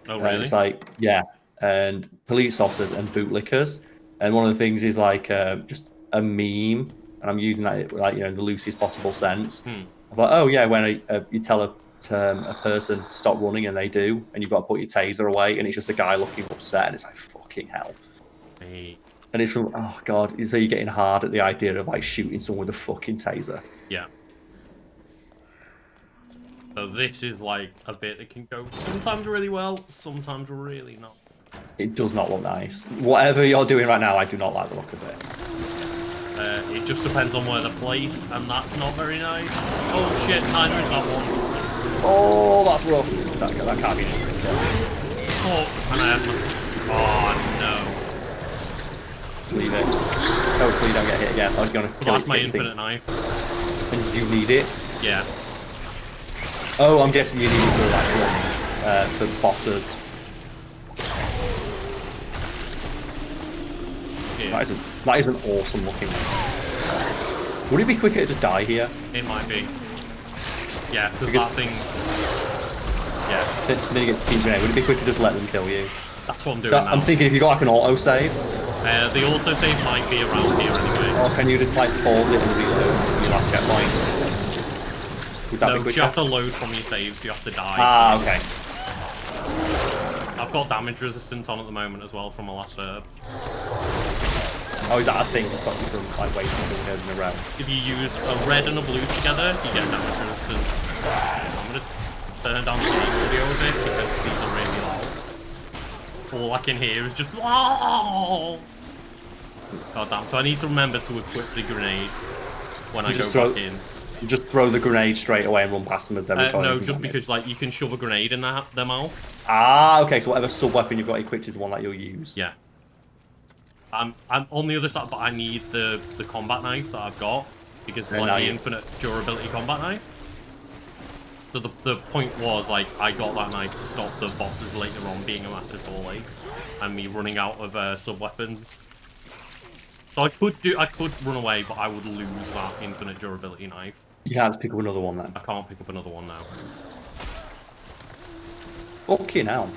Oh, really? It's like, yeah, and police officers and bootlickers. And one of the things is like just a meme, and I'm using that like in the loosest possible sense. Of like, oh yeah, when you tell a person to stop running and they do, and you've got to put your taser away, and it's just a guy looking upset, and it's like fucking hell. Hey. And it's from, oh god, so you're getting hard at the idea of like shooting someone with a fucking taser. Yeah. So this is like a bit that can go sometimes really well, sometimes really not. It does not look nice. Whatever you're doing right now, I do not like the look of this. It just depends on where they're placed, and that's not very nice. Oh shit, timer is that one. Oh, that's rough. That can't be anything. Oh, and I have nothing. Oh no. Just leave it. Hopefully you don't get hit again. I was going to kill That's my infinite knife. And did you need it? Yeah. Oh, I'm guessing you need it for like for bosses. Yeah. That is an awesome looking one. Would it be quicker to just die here? It might be. Yeah, because that thing... Yeah. Then you get team grenade. Would it be quicker to just let them kill you? That's what I'm doing So now. I'm thinking if you got like an auto-save... the auto-save might be around here anyway. Or can you just like pause it and reload your last checkpoint? No, you have to load from your saves, you have to die. Ah, okay. I've got damage resistance on at the moment as well from my last herb. Oh, is that a thing to stop you from like waiting until herbs in a row? If you use a red and a blue together, you get damage resistance. I'm gonna turn down the game audio a bit because these are really loud. All I can hear is just wow. God damn! So I need to remember to equip the grenade when I go back in. You just throw the grenade straight away and run past them as they're recording. No, just because like you can shove a grenade in their mouth. Ah, okay. So whatever sub-weapon you've got equipped is the one that you'll use. Yeah. I'm on the other side, but I need the combat knife that I've got because it's like the infinite durability combat knife. So the point was like I got that knife to stop the bosses later on being a massive ball ache and me running out of sub-weapons. So I could run away, but I would lose that infinite durability knife. You can't just pick up another one then. I can't pick up another one now. Fucking hell.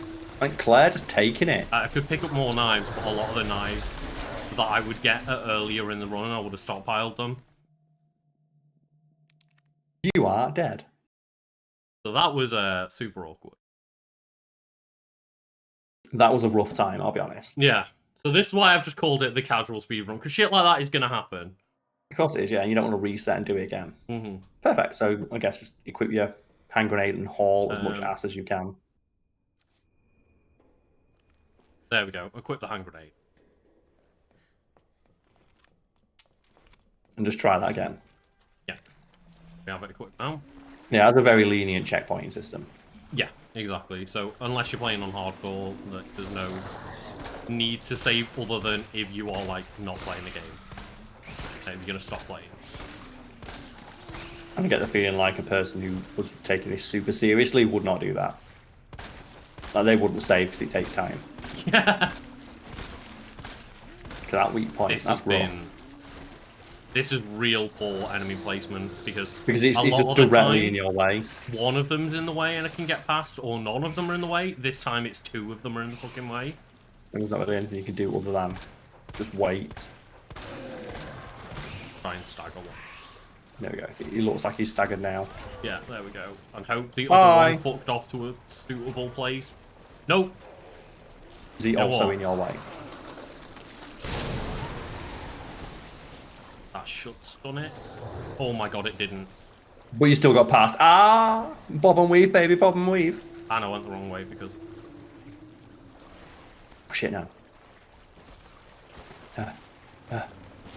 Like Claire just taking it. I could pick up more knives, but a lot of the knives that I would get earlier in the run, I would have stockpiled them. You are dead. So that was super awkward. That was a rough time, I'll be honest. Yeah. So this is why I've just called it the casual speedrun, because shit like that is going to happen. Of course it is, yeah, and you don't want to reset and do it again. Mm-hmm. Perfect, so I guess just equip your hand grenade and haul as much ass as you can. There we go. Equip the hand grenade. And just try that again. Yeah. We have it equipped now. Yeah, it has a very lenient checkpointing system. Yeah, exactly. So unless you're playing on hardcore, there's no need to save other than if you are like not playing the game. And you're gonna stop playing. I get the feeling like a person who was taking this super seriously would not do that. Like they wouldn't save because it takes time. Yeah. To that weak point, This that's has rough. been This is real poor enemy placement because it's a just lot of the directly time, in your way. one of them's in the way and I can get past, or none of them are in the way. This time it's two of them are in the fucking way. There's not really anything you can do other than just wait. Try and stagger one. There we go. He looks like he's staggered now. Yeah, there we go. And hope the Bye. other one fucked off to a suitable place. Nope. Is he also in your way? That should stun it. Oh my god, it didn't. But you still got past. Ah! Bob and weave, baby, bob and weave. And I went the wrong way because... Oh, shit, no.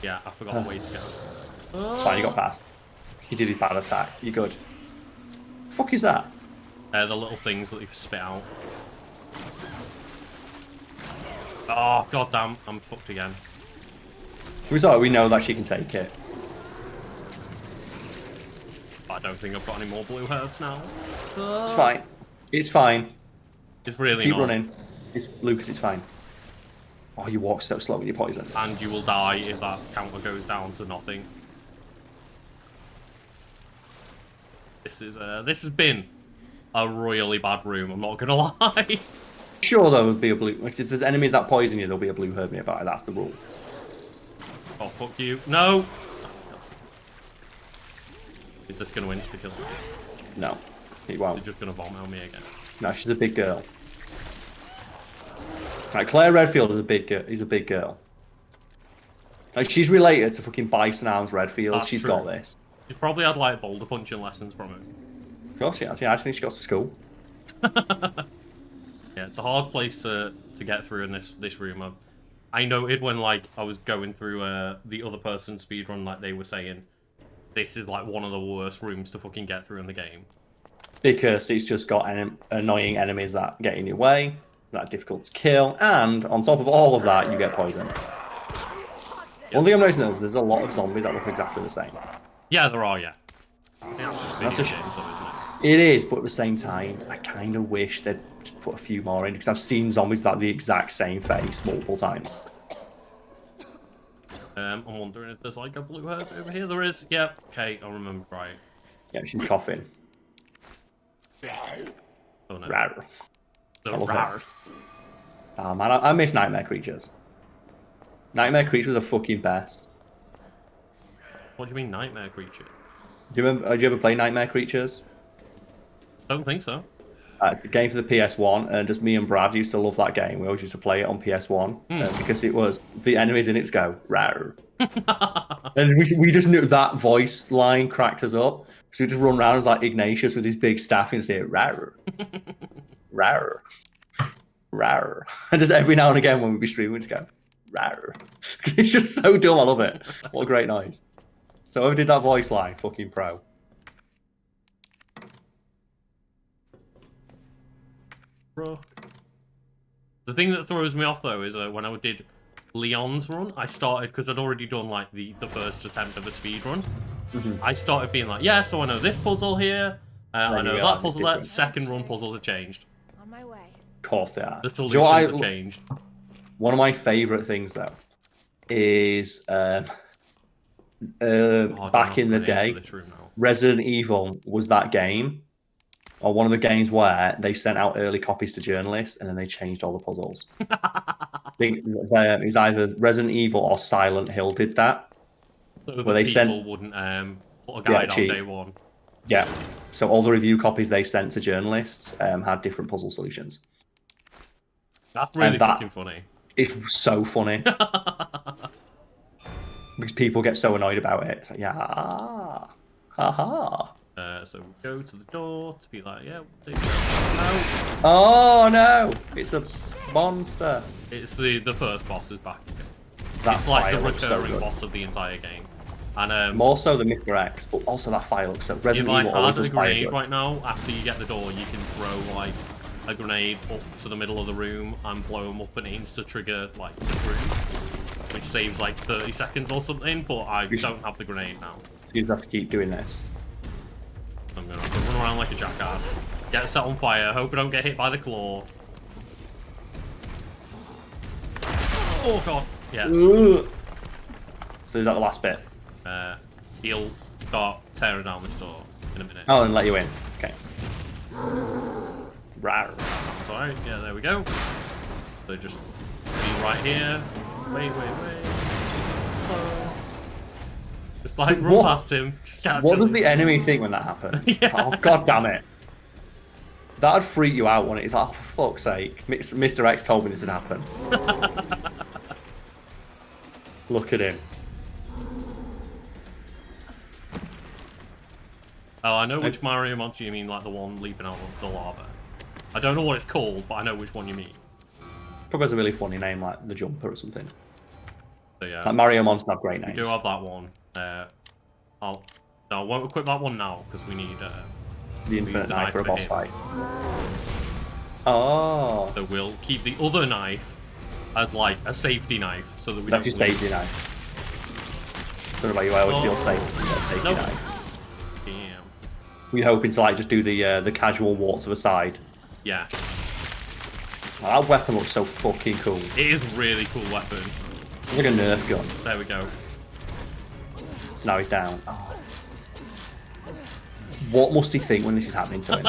Yeah, I forgot the way to go. It's fine, you got past. He did his bad attack. You're good. The fuck is that? The little things that you spit out. Oh, goddamn, I'm fucked again. Result, we know that she can take it. I don't think I've got any more blue herbs now. It's fine. It's fine. It's really Keep not. running. It's Lucas, it's fine. Oh, you walk so slow when you're poisoned. And you will die if that counter goes down to nothing. This has been a really bad room, I'm not gonna lie. Sure, there would be a blue. Like, if there's enemies that poison you, there'll be a blue herb nearby. That's the rule. Oh, fuck you. No! Is this gonna insta-kill me? No, he They're won't. just gonna vomit on me again. No, she's a big girl. Like, Claire Redfield is a big girl. Is a big girl. Like, she's related to fucking Bison Arms Redfield. That's She's true. got this. She probably had like boulder punching lessons from it. Of course she has. Yeah, I think she got to school. Yeah, it's a hard place to get through in this room. I noted when like I was going through the other person's speedrun, like they were saying, this is like one of the worst rooms to fucking get through in the game. Because it's just got annoying enemies that get in your way, that are difficult to kill, and on top of all of that, you get poisoned. One thing I'm noticing is there's a lot of zombies that look exactly the same. Yeah, there are. Yeah, I think that's just That's video a games, though, isn't it? It is, but at the same time, I kind of wish they'd just put a few more in, because I've seen zombies that have the exact same face multiple times. I'm wondering if there's like a blue herb over here. There is. Yeah. Okay, I remember right. Yeah, she's coughing. Oh no. Rawr. The I love rar. Oh man, I miss Nightmare Creatures. Nightmare Creatures are the fucking best. What do you mean, nightmare creature? Do you remember? Did you ever play Nightmare Creatures? Don't think so. It's a game for the PS1, and just me and Brad used to love that game. We always used to play it on PS1 because it was the enemies in it go rawr. And we just knew that voice line cracked us up. So we just run around as like Ignatius with his big staff and say rawr, rawr, rawr. And just every now and again when we'd be streaming, we'd just go rawr. It's just so dumb. I love it. What a great noise. So whoever did that voice line, fucking pro. The thing that throws me off though is when I did Leon's run, I started because I'd already done like the first attempt of a speed run. I started being like, yeah, so I know this puzzle here, I know that puzzle there. Second run puzzles have changed. On my way. Of course they are. The solutions have changed. One of my favourite things though is back in the day, Resident Evil was that game, or one of the games where they sent out early copies to journalists and then they changed all the puzzles. I think it was either Resident Evil or Silent Hill did that. So where they people wouldn't put a guide on day one. Yeah. So all the review copies they sent to journalists had different puzzle solutions. That's really fucking funny. It's so funny. Because people get so annoyed about it. It's like, yeah, haha. So we go to the door to be like, yeah, no. Oh no! It's a monster. It's the first boss is back again. That It's like the fire looks so recurring good. boss of the entire game. And More so than Mr. X, but also that fire looks so. if Resident I Evil always had a does fire grenade good. right now, after you get the door, you can throw like a grenade up to the middle of the room and blow them up and it insta-trigger like the room, which saves like 30 seconds or something, but I don't have the grenade now. So you just have to keep doing this. I'm gonna have to run around like a jackass, get set on fire, hope I don't get hit by the claw. Oh god, yeah. Ooh. So is that the last bit? He'll start tearing down this door in a minute. Oh, and let you in. Okay. Rawr. That sounds alright. Yeah, there we go. So just be right here. Wait. Just like run past him. What does the enemy think when that happens? Yeah. Oh, god damn it. That'd freak you out, wouldn't it? It's like, oh, for fuck's sake. Mr. X told me this would happen. Look at him. Oh, I know which Mario monster you mean, like the one leaping out of the lava. I don't know what it's called, but I know which one you mean. Probably has a really funny name, like the Jumper or something. So yeah. Like Mario monsters have great names. We do have that one. I won't equip that one now because we need the infinite knife for a boss him. fight. Oh. So we'll keep the other knife as like a safety knife, so that we That's don't. your safety knife. Don't know about you. I always feel safe with that safety knife. Damn. We hoping to like just do the casual waltz of a side. Yeah. Oh, that weapon looks so fucking cool. It is a really cool weapon. It's like a Nerf gun. There we go. So now he's down. Oh. What must he think when this is happening to him?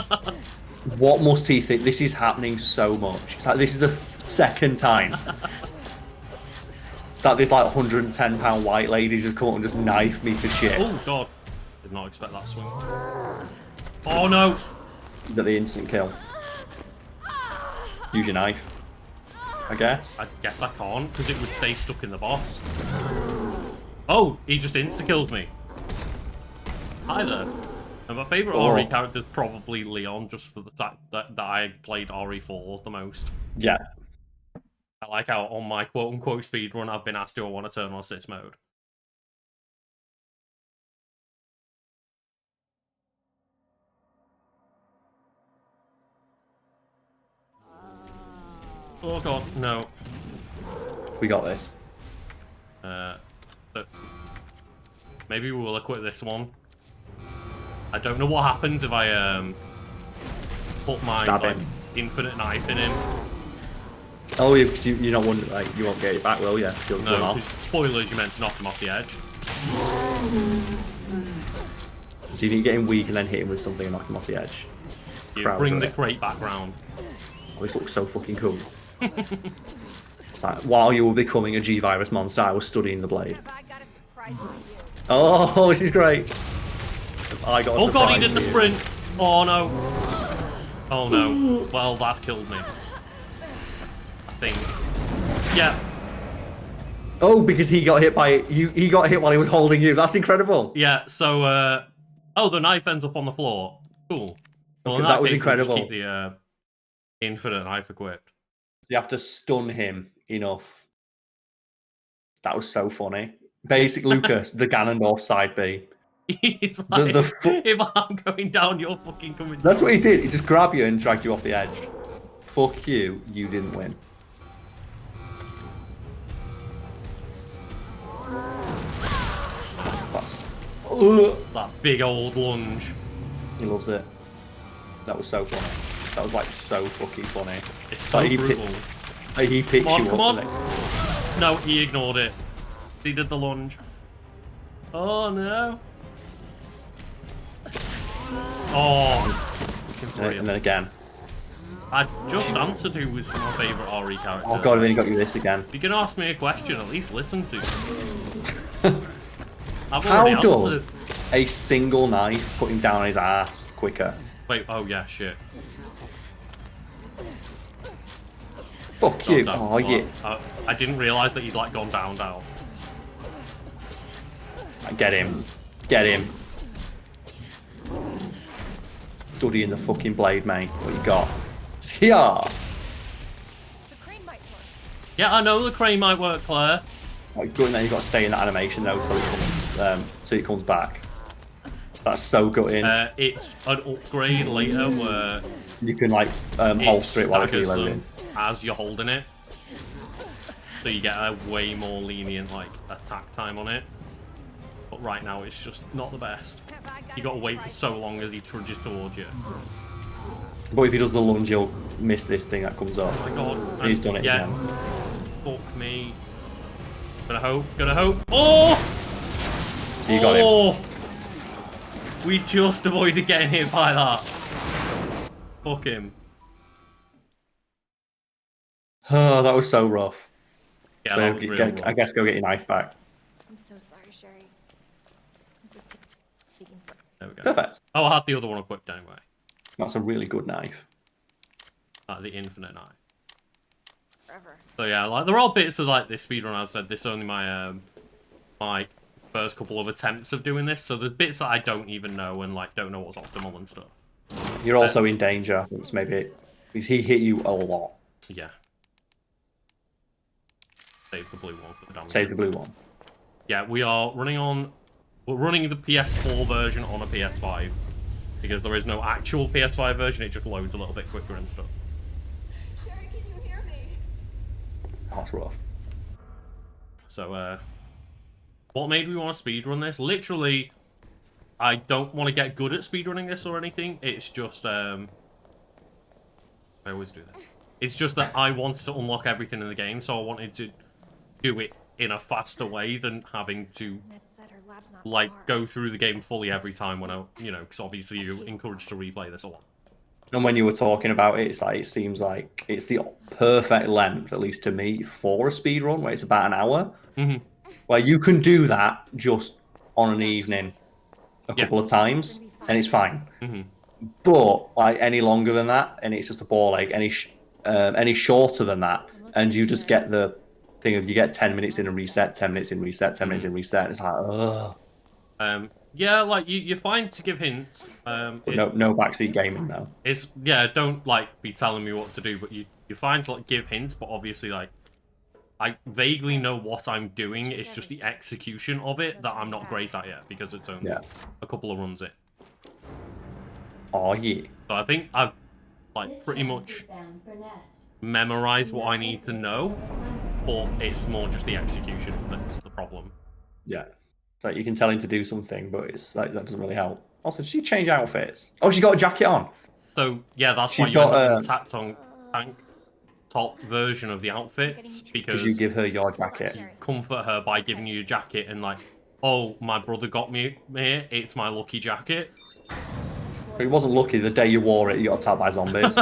What must he think? This is happening so much. It's like this is the second time that this like 110-pound white ladies have come up and just knifed me to shit. Oh god. Did not expect that swing. Oh no! That the instant kill. Use your knife. I guess. I guess I can't, because it would stay stuck in the boss. Oh, he just insta-killed me. Hi there. And my favourite RE character is probably Leon, just for the fact that I played RE4 the most. Yeah. I like how on my quote-unquote speedrun I've been asked, do I want to turn on assist mode? Oh god, no. We got this. But maybe we will equip this one. I don't know what happens if I put my like, infinite knife in him. Oh, yeah, because you're not wondering, like, you won't get it back, will you? No, because spoilers, you meant to knock him off the edge. So you need to get him weak and then hit him with something and knock him off the edge. You bring the crate back round. Oh, this looks so fucking cool. It's like, while you were becoming a G-Virus monster, I was studying the blade. Oh, this is great. I got a oh god, he did for the you. sprint! Oh no. Oh no. Well, that's killed me. I think. Yeah. Oh, because he got hit by you. He got hit while he was holding you. That's incredible. Yeah, so, oh, the knife ends up on the floor. Cool. Well, in that was case, incredible. We'll just keep the infinite knife equipped. You have to stun him enough. That was so funny. Basic Lucas, the Ganondorf side B. He's like, if I'm going down, you're fucking coming down. That's what he did. He just grabbed you and dragged you off the edge. Fuck you. You didn't win. That's... That big old lunge. He loves it. That was so funny. That was like so fucking funny. It's so like, brutal. He picks you up. Come on. No, he ignored it. He did the lunge. Oh no. Oh. And then again. I just answered who was my favourite RE character. Oh god, I've only got you this again. If you're going to ask me a question, at least listen to me. I've How already does answered. a single knife put him down on his ass quicker? Wait, oh yeah, shit. Fuck you. Down. Oh, yeah. I didn't realise that he'd like gone down. Get him. Get him. Studying the fucking blade, mate. What you got? Yeah. The crane might work. Yeah, I know the crane might work, Claire. Like, good, and then you've got to stay in that animation though till it comes back. That's so gutting. It's an upgrade later where You can like holster it while it's staggers reloading. them as you're holding it, so you get a way more lenient like attack time on it. But right now it's just not the best. You got to wait for so long as he trudges towards you. But if he does the lunge, he'll miss this thing that comes up. Oh my god! He's done it yeah. again. Fuck me. Gonna hope. Gonna hope. Oh! You got him. We just avoided getting hit by that. Fuck him. Oh, that was so rough. Yeah, So that was real rough. I guess go get your knife back. I'm so sorry, Sherry. This is taking forever. There we go. Perfect. Oh, I had the other one equipped anyway. That's a really good knife. Like the infinite knife. Forever. So yeah, like there are bits of like this speedrun. As I said, this is only my my first couple of attempts of doing this. So there's bits that I don't even know and like don't know what's optimal and stuff. You're also in danger. It's maybe because he hit you a lot. Yeah. Save the blue one for the damage. Save the blue one. Yeah, we're running the PS4 version on a PS5 because there is no actual PS5 version. It just loads a little bit quicker and stuff. Sherry, can you hear me? That's rough. So, what made me want to speedrun this? Literally, I don't want to get good at speedrunning this or anything. It's just, I always do that. It's just that I wanted to unlock everything in the game, so I wanted to do it in a faster way than having to, like, go through the game fully every time when I, you know, because obviously you're encouraged to replay this a lot. And when you were talking about it, it's like it seems like it's the perfect length, at least to me, for a speedrun, where it's about an hour. Mm-hmm. Where you can do that just on an evening a couple of times, and it's fine. Mm-hmm. But like any longer than that, and it's just a ball ache. Any shorter than that, and you just get the thing of you get 10 minutes in and reset, 10 minutes in reset, 10 minutes in reset. And it's like, ugh. Yeah, like you're fine to give hints. No backseat gaming though. It's don't like be telling me what to do, but you're fine to like give hints. But obviously, like I vaguely know what I'm doing. It's just the execution of it that I'm not great at yet because it's only a couple of runs in. Oh yeah. So I think I've like pretty much memorized what I need to know, but it's more just the execution that's the problem. Yeah. So you can tell him to do something, but it's like that doesn't really help. Also, did she change outfits? Oh, she got a jacket on. So yeah, that's why you end up with a tank top version of the outfits because you give her your jacket. You comfort her by giving you your jacket and like, oh, my brother got me here. It's my lucky jacket. But it wasn't lucky. The day you wore it, you got attacked by zombies.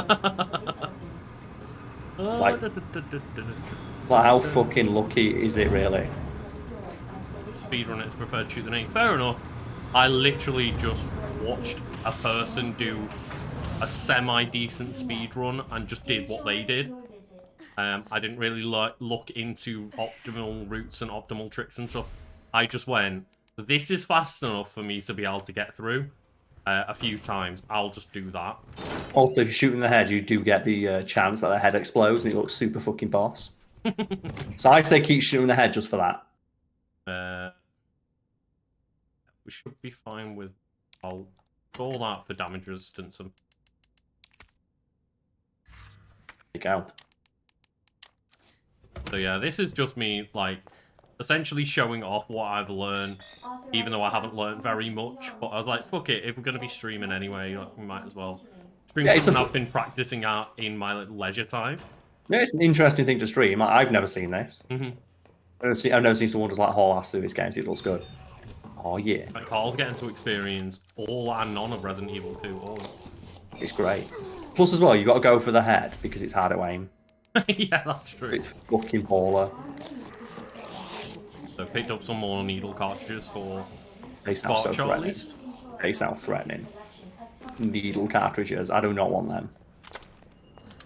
like how fucking lucky is it really? Speedrun its preferred shoot the name. Fair enough. I literally just watched a person do a semi-decent speedrun and just did what they did. I didn't really look into optimal routes and optimal tricks and stuff. I just went, this is fast enough for me to be able to get through a few times. I'll just do that. Also, if you shoot in the head, you do get the chance that the head explodes and it looks super fucking boss. So I say keep shooting the head just for that. We should be fine with... I'll call that for damage resistance. There you go. So yeah, this is just me, like, essentially showing off what I've learned, even though I haven't learned very much. But I was like, fuck it, if we're going to be streaming anyway, like, we might as well stream something I've been practicing out in my leisure time. Yeah, it's an interesting thing to stream. I've never seen this. Mm-hmm. I've never seen someone just like haul ass through this game. It looks good. Oh yeah. Like Carl's getting to experience all and none of Resident Evil 2. All of it. It's great. Plus as well, you got to go for the head because it's hard to aim. Yeah, that's true. It's fucking baller. So picked up some more needle cartridges for They sound so Spark at threatening. least. They sound threatening. Needle cartridges. I do not want them.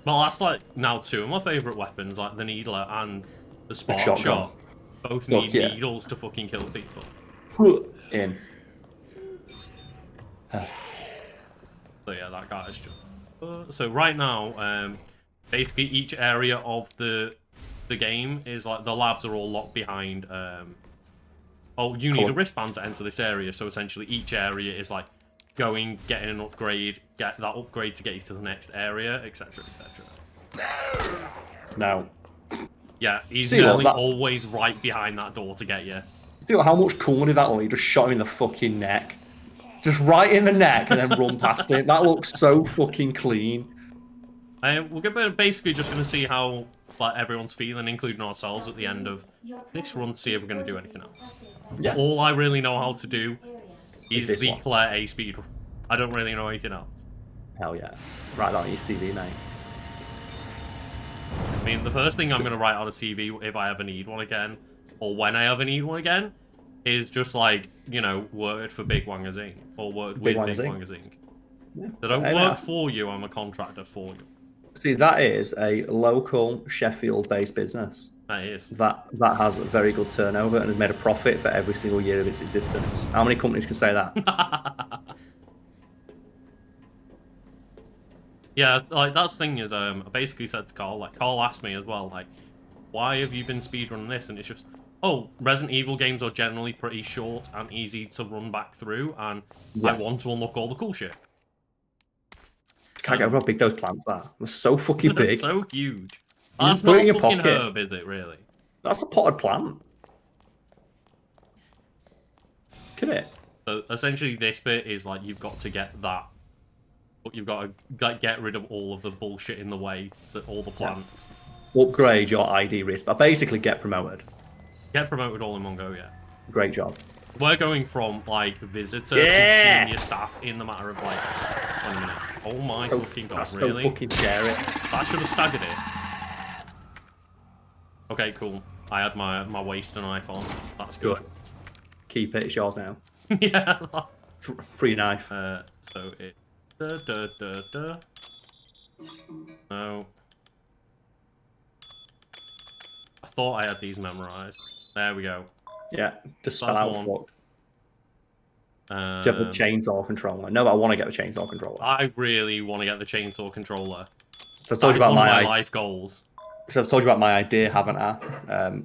Well, that's like now two of my favourite weapons, like the needler and the spark shotgun. shot. Both need needles to fucking kill people. In. So yeah, that guy is just... so right now, basically each area of the game is like the labs are all locked behind. Oh, you need a wristband to enter this area. So essentially each area is like going, getting an upgrade, get that upgrade to get you to the next area, etc, etc. No. Yeah, he's nearly always right behind that door to get you. See how much cooler did that look? You just shot him in the fucking neck. Just right in the neck and then run past it. That looks so fucking clean. We're basically just going to see how like everyone's feeling, including ourselves, at the end of this run to see if we're going to do anything else. Yeah. All I really know how to do Is is this the one. Claire A speedrun. I don't really know anything else. Hell yeah. Right on your CV, mate. I mean, the first thing I'm going to write on a CV if I ever need one again, or when I ever need one again, is just like, you know, worked for Big Wangers Inc. or worked with Big Wangers Inc. Yeah. They So, don't hey, work mate, for you, I'm a contractor for you. see, that is a local Sheffield-based business. That is. That has a very good turnover and has made a profit for every single year of its existence. How many companies can say that? Yeah, like, that's the thing is, I basically said to Carl, like, Carl asked me as well, like, why have you been speedrunning this? And it's just, oh, Resident Evil games are generally pretty short and easy to run back through, and I want to unlock all the cool shit. Can't get over how big those plants are. They're so fucking They're big. so huge. You That's just put it not in a your fucking pocket. herb, is it, really? That's a potted plant. Look at it. So, essentially, this bit is, like, you've got to get that. But you've got to like, get rid of all of the bullshit in the way, so all the plants. Upgrade your ID risk, but basically get promoted. Get promoted all in one go, yeah. Great job. We're going from, like, visitor to senior staff in the matter of, like, 20 minutes. Oh my fucking god, really? So fucking share it. That should have staggered it. Okay, cool. I had my waster knife on. That's good. Keep it, it's yours now. Yeah. Free knife. So it... No. I thought I had these memorized. There we go. Yeah, just spell That's out one. fuck. Do you have a chainsaw controller? No, but I want to get a chainsaw controller. I really want to get the chainsaw controller. So I've told you about one of my my life goals. So I've told you about my idea, haven't I?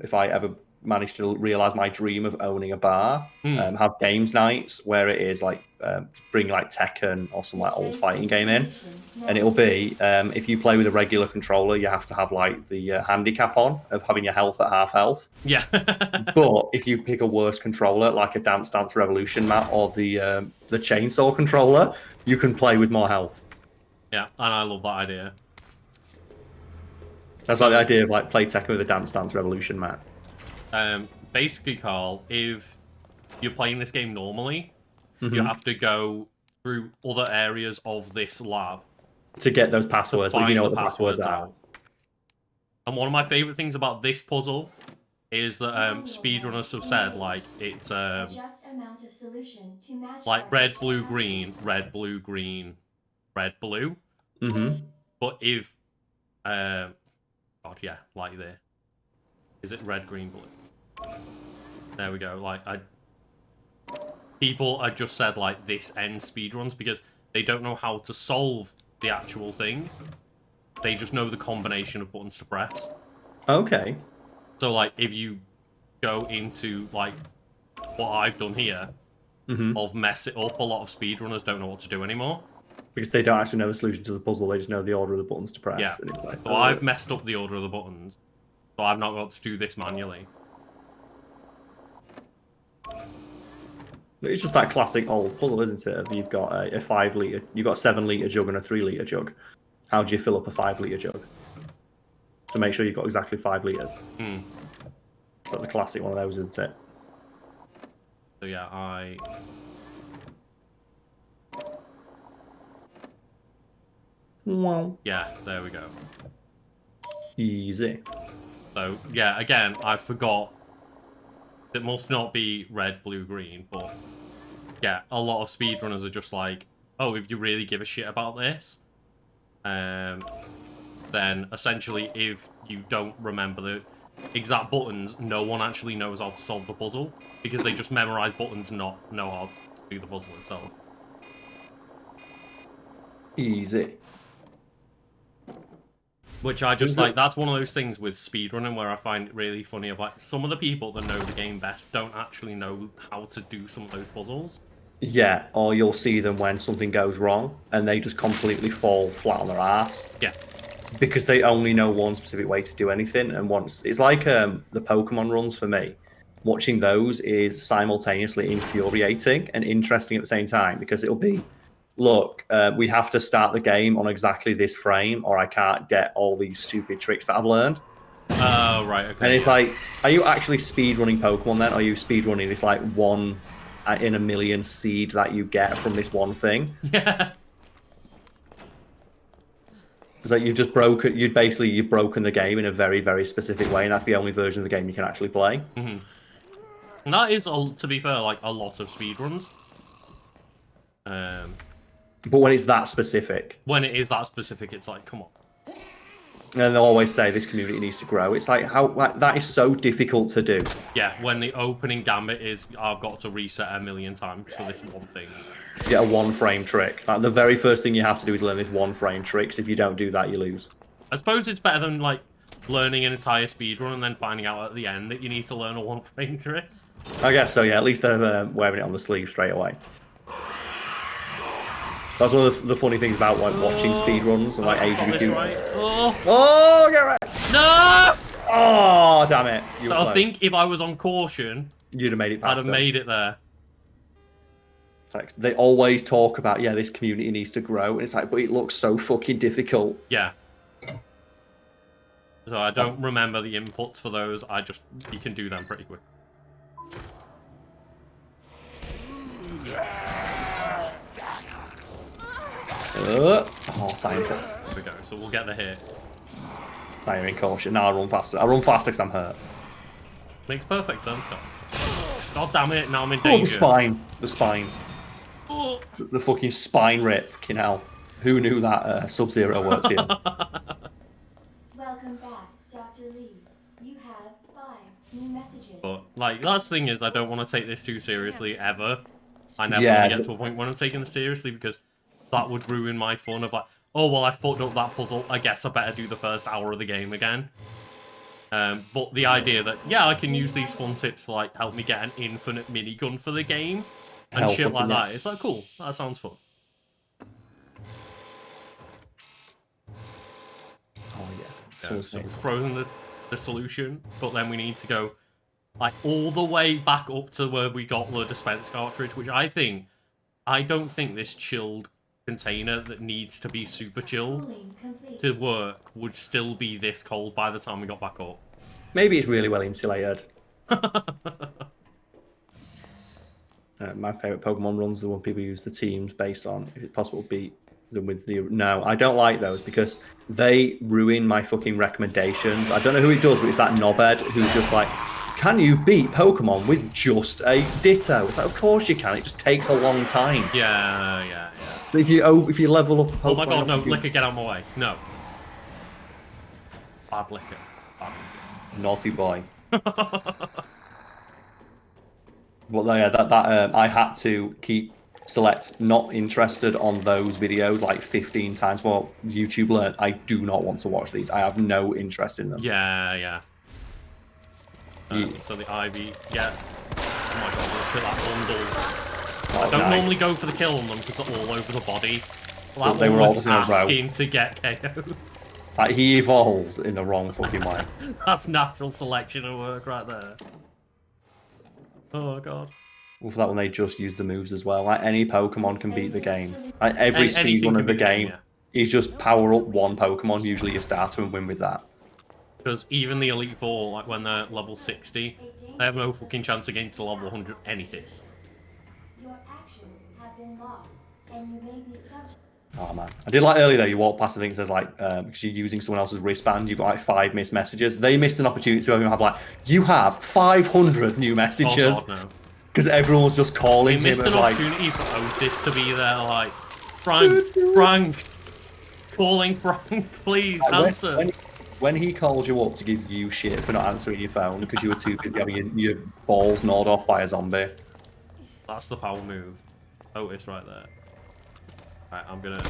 If I ever manage to realize my dream of owning a bar, have games nights where it is like bring like Tekken or some like old fighting game in, and it'll be if you play with a regular controller, you have to have like the handicap on of having your health at half health. Yeah. But if you pick a worse controller, like a Dance Dance Revolution mat or the chainsaw controller, you can play with more health. Yeah, and I love that idea. That's like the idea of like play Tekken with a Dance Dance Revolution mat. Basically, Carl, if you're playing this game normally, you have to go through other areas of this lab to get those passwords. Find you know the what the passwords are. out. And one of my favorite things about this puzzle is that speedrunners have said, like, it's like red, blue, green, red, blue, green, red, blue. But if God, yeah, like there. Is it red, green, blue? There we go. Like, people have just said, like, this ends speedruns because they don't know how to solve the actual thing. They just know the combination of buttons to press. Okay. So, like, if you go into, like, what I've done here, of mess it up, a lot of speedrunners don't know what to do anymore. Because they don't actually know the solution to the puzzle, they just know the order of the buttons to press. Yeah. And it's like, So I've messed up the order of the buttons. So I've not got to do this manually. It's just that classic old puzzle, isn't it? You've got a 5 litre, you've got a 7 litre jug and a 3 litre jug. How do you fill up a 5 litre jug? To make sure you've got exactly 5 litres. It's like the classic one of those, isn't it? So yeah, Wow. Yeah, there we go. Easy. So, yeah, again, I forgot. It must not be red, blue, green, but yeah, a lot of speedrunners are just like, oh, if you really give a shit about this, then essentially if you don't remember the exact buttons, no one actually knows how to solve the puzzle, because they just memorize buttons and not know how to do the puzzle itself. Easy. Which I just like, that's one of those things with speedrunning where I find it really funny of like, some of the people that know the game best don't actually know how to do some of those puzzles. Yeah, or you'll see them when something goes wrong and they just completely fall flat on their ass. Yeah. Because they only know one specific way to do anything, and once it's like the Pokemon runs for me. Watching those is simultaneously infuriating and interesting at the same time, because it'll be, look, we have to start the game on exactly this frame, or I can't get all these stupid tricks that I've learned. Oh, right, okay. And it's like, are you actually speedrunning Pokemon then? Or are you speedrunning this like 1 in a million seed that you get from this one thing? Yeah. It's like you've broken the game in a very, very specific way, and that's the only version of the game you can actually play. Mm-hmm. And that is, to be fair, like a lot of speedruns. But when it's that specific. When it is that specific, it's like, come on. And they'll always say this community needs to grow. It's like, that is so difficult to do. Yeah, when the opening gambit is, I've got to reset a million times for this one thing. To get a 1-frame trick. Like, the very first thing you have to do is learn this 1-frame trick, 'cause if you don't do that, you lose. I suppose it's better than, like, learning an entire speedrun and then finding out at the end that you need to learn a 1-frame trick. I guess so, yeah. At least they're wearing it on the sleeve straight away. That's one of the funny things about like watching speedruns and like AGDQ. Right. Oh. Oh, get right! No! Oh, damn it! You were I close. think if I was on caution, You'd have made it past I'd have made it there. Like, they always talk about, yeah, this community needs to grow, and it's like, but it looks so fucking difficult. Yeah. So I don't remember the inputs for those. You can do them pretty quick. Oh, scientist. There we go. So we'll get the hit. Now you're in caution. Now I run faster. I run faster because I'm hurt. Makes perfect sense, Tom. God damn it, now I'm in Oh, danger. the spine. The spine. Oh. The fucking spine rip. Fucking hell. Who knew that Sub-Zero worked here? Welcome back, Dr. Lee. You have 5 new messages. But, like, last thing is, I don't want to take this too seriously, ever. I never Yeah, want to get to a point when I'm taking this seriously, because that would ruin my fun of, like, oh, well, I fucked up that puzzle. I guess I better do the first hour of the game again. But the idea that, yeah, I can use these fun tips to, like, help me get an infinite minigun for the game and shit like that. It's like, cool. That sounds fun. Oh, yeah. Yeah, so we've frozen the solution, but then we need to go, like, all the way back up to where we got the dispense cartridge, which I don't think this chilled container that needs to be super chilled to work would still be this cold by the time we got back up. Maybe it's really well insulated. My favourite Pokemon runs are the one people use the teams based on. Is it possible to beat them with the... No, I don't like those because they ruin my fucking recommendations. I don't know who it does, but it's that knobhead who's just like, can you beat Pokemon with just a Ditto? It's like, of course you can. It just takes a long time. Yeah. But if you level up a Pokemon... Oh my god, no, Licker, get out of my way. No. Bad Licker. Naughty boy. Well, yeah, I had to select not interested on those videos like 15 times. Well, YouTube learned I do not want to watch these. I have no interest in them. Yeah. So the Ivy, yeah. Oh my god, look at that bundle. I don't normally go for the kill on them because they're all over the body. Well, that they one were all was in a row. asking to get KO'd. He evolved in the wrong fucking way. That's natural selection of work right there. Oh god. Well, for that one, they just used the moves as well. Like, any Pokemon can beat the game. Like, every speedrun of the game is just power up one Pokemon, usually your starter, and win with that. Because even the Elite Four, like when they're level 60, they have no fucking chance against the level 100 anything. Your actions have been logged, and you may be subject. Oh man, I did like earlier though. You walk past, I think it says like because you're using someone else's wristband, you've got like 5 missed messages. They missed an opportunity to have like, you have 500 new messages. Oh god, no. Because everyone was just calling They him missed an like, opportunity for Otis to be there, like, Frank, calling Frank, please answer. When he called you up to give you shit for not answering your phone because you were too busy having your balls gnawed off by a zombie. That's the power move. Otis right there. Right, I'm gonna...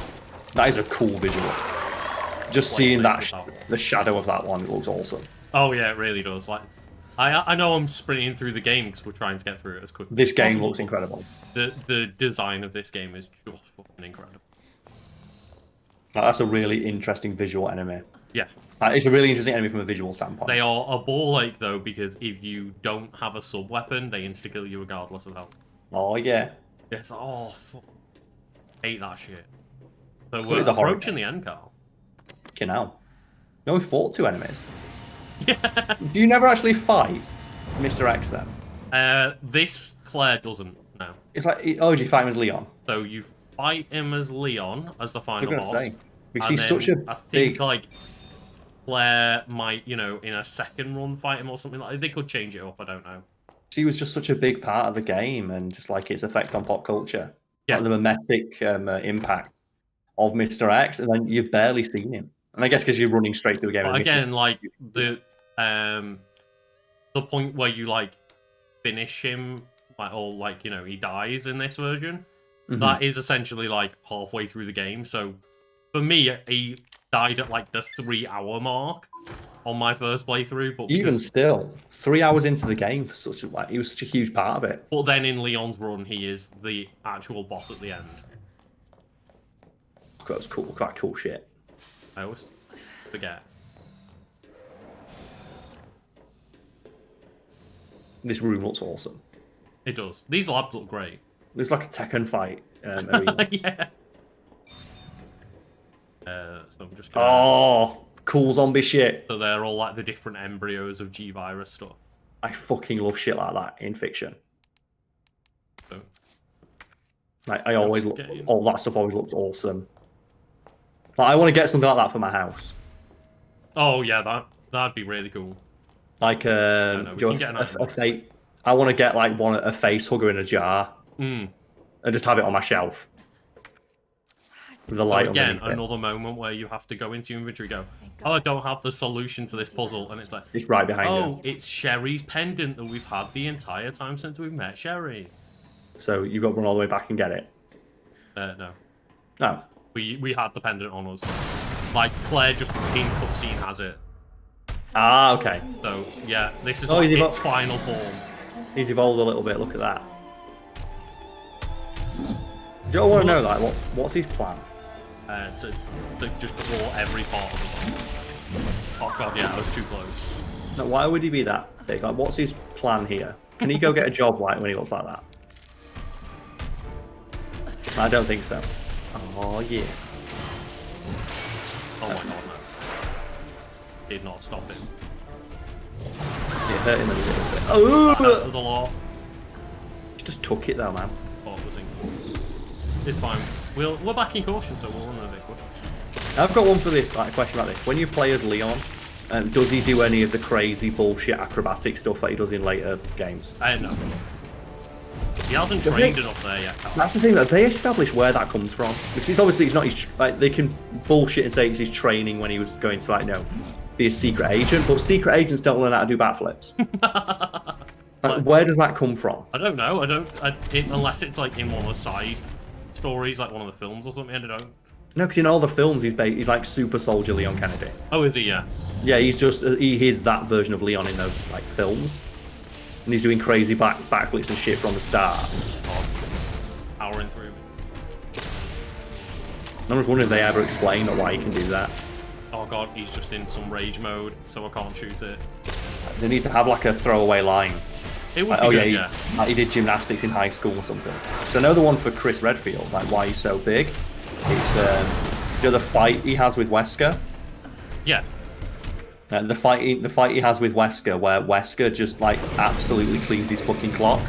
That is a cool visual. Just seeing that, the shadow of that one, it looks awesome. Oh yeah, it really does. Like, I know I'm sprinting through the game because we're trying to get through it as quickly This as game possible. looks incredible. The design of this game is just fucking incredible. That's a really interesting visual enemy. Yeah. It's a really interesting enemy from a visual standpoint. They are a ball ache though, because if you don't have a sub weapon, they insta kill you regardless of health. Oh yeah. Yes. Oh fuck. Hate that shit. So Well, we're it's a horror approaching the end, Carl. You know. We only fought 2 enemies. Do you never actually fight Mr. X then? This Claire doesn't. No. It's like, oh, do you fight him as Leon? So you fight him as Leon as the final gonna boss. say, because and he's then such a I think big... like Claire might, in a second run fight him or something like. They could change it up. I don't know. He was just such a big part of the game and just like its effect on pop culture. Yeah. Like the mimetic impact of Mr. X, and then you've barely seen him. And I guess because you're running straight through the game. But and again, missing... like the point where you like finish him, like, or like he dies in this version. That is essentially like halfway through the game. So for me, he died at like the 3-hour mark on my first playthrough. But even still, 3 hours into the game for such a he was such a huge part of it. But then in Leon's run, he is the actual boss at the end. That was cool, quite cool shit. I always forget. This room looks awesome. It does. These labs look great. It's like a Tekken fight. Arena. Yeah. So I'm just gonna... Oh, cool zombie shit. So they're all like the different embryos of G-Virus stuff. I fucking love shit like that in fiction. So, Like, I always look, all that stuff always looks awesome. Like, I want to get something like that for my house. oh yeah, that'd be really cool. Like I want to get like a face hugger in a jar and just have it on my shelf with the light. Again, another moment where you have to go into your inventory, go, oh, I don't have the solution to this puzzle, and it's like, it's right behind you. Oh, it's Sherry's pendant that we've had the entire time since we've met Sherry. So you've got to run all the way back and get it. No. No. We had the pendant on us. Like Claire just in cutscene has it. Ah, okay. So yeah, this is like its final form. He's evolved a little bit. Look at that. Do you want to know like what's his plan? To just claw every part of the body. Oh god, yeah, I was too close. No, why would he be that big? Like, what's his plan here? Can he go get a job like when he looks like that? I don't think so. Oh yeah. Oh my god, no. Did not stop him. It hurt him a little bit. Oh! That was a lot. Just took it though, man. Oh, it was in... It's fine. We're back in caution, so we'll run a bit quicker. I've got one for this, like a question about this. When you play as Leon, does he do any of the crazy bullshit acrobatic stuff that he does in later games? No. He hasn't trained enough there yet. That's the thing, that they establish where that comes from. Because it's obviously, it's not his, like, they can bullshit and say it's his training when he was going to, like, be a secret agent, but secret agents don't learn how to do backflips. Where does that come from? I don't know. Unless it's like in one of the side stories, like one of the films or something. I don't know. No, because in all the films, he's like Super Soldier Leon Kennedy. Oh, is he? Yeah. Yeah, he's just he is that version of Leon in those like films, and he's doing crazy backflips and shit from the start. Powering through. I'm just wondering if they ever explain why he can do that. Oh god, he's just in some rage mode, so I can't shoot it. They need to have like a throwaway line. It would be good, yeah. Like he did gymnastics in high school or something. So I know the one for Chris Redfield, like why he's so big. It's the fight he has with Wesker. Yeah. The fight he has with Wesker, where Wesker just like absolutely cleans his fucking clock.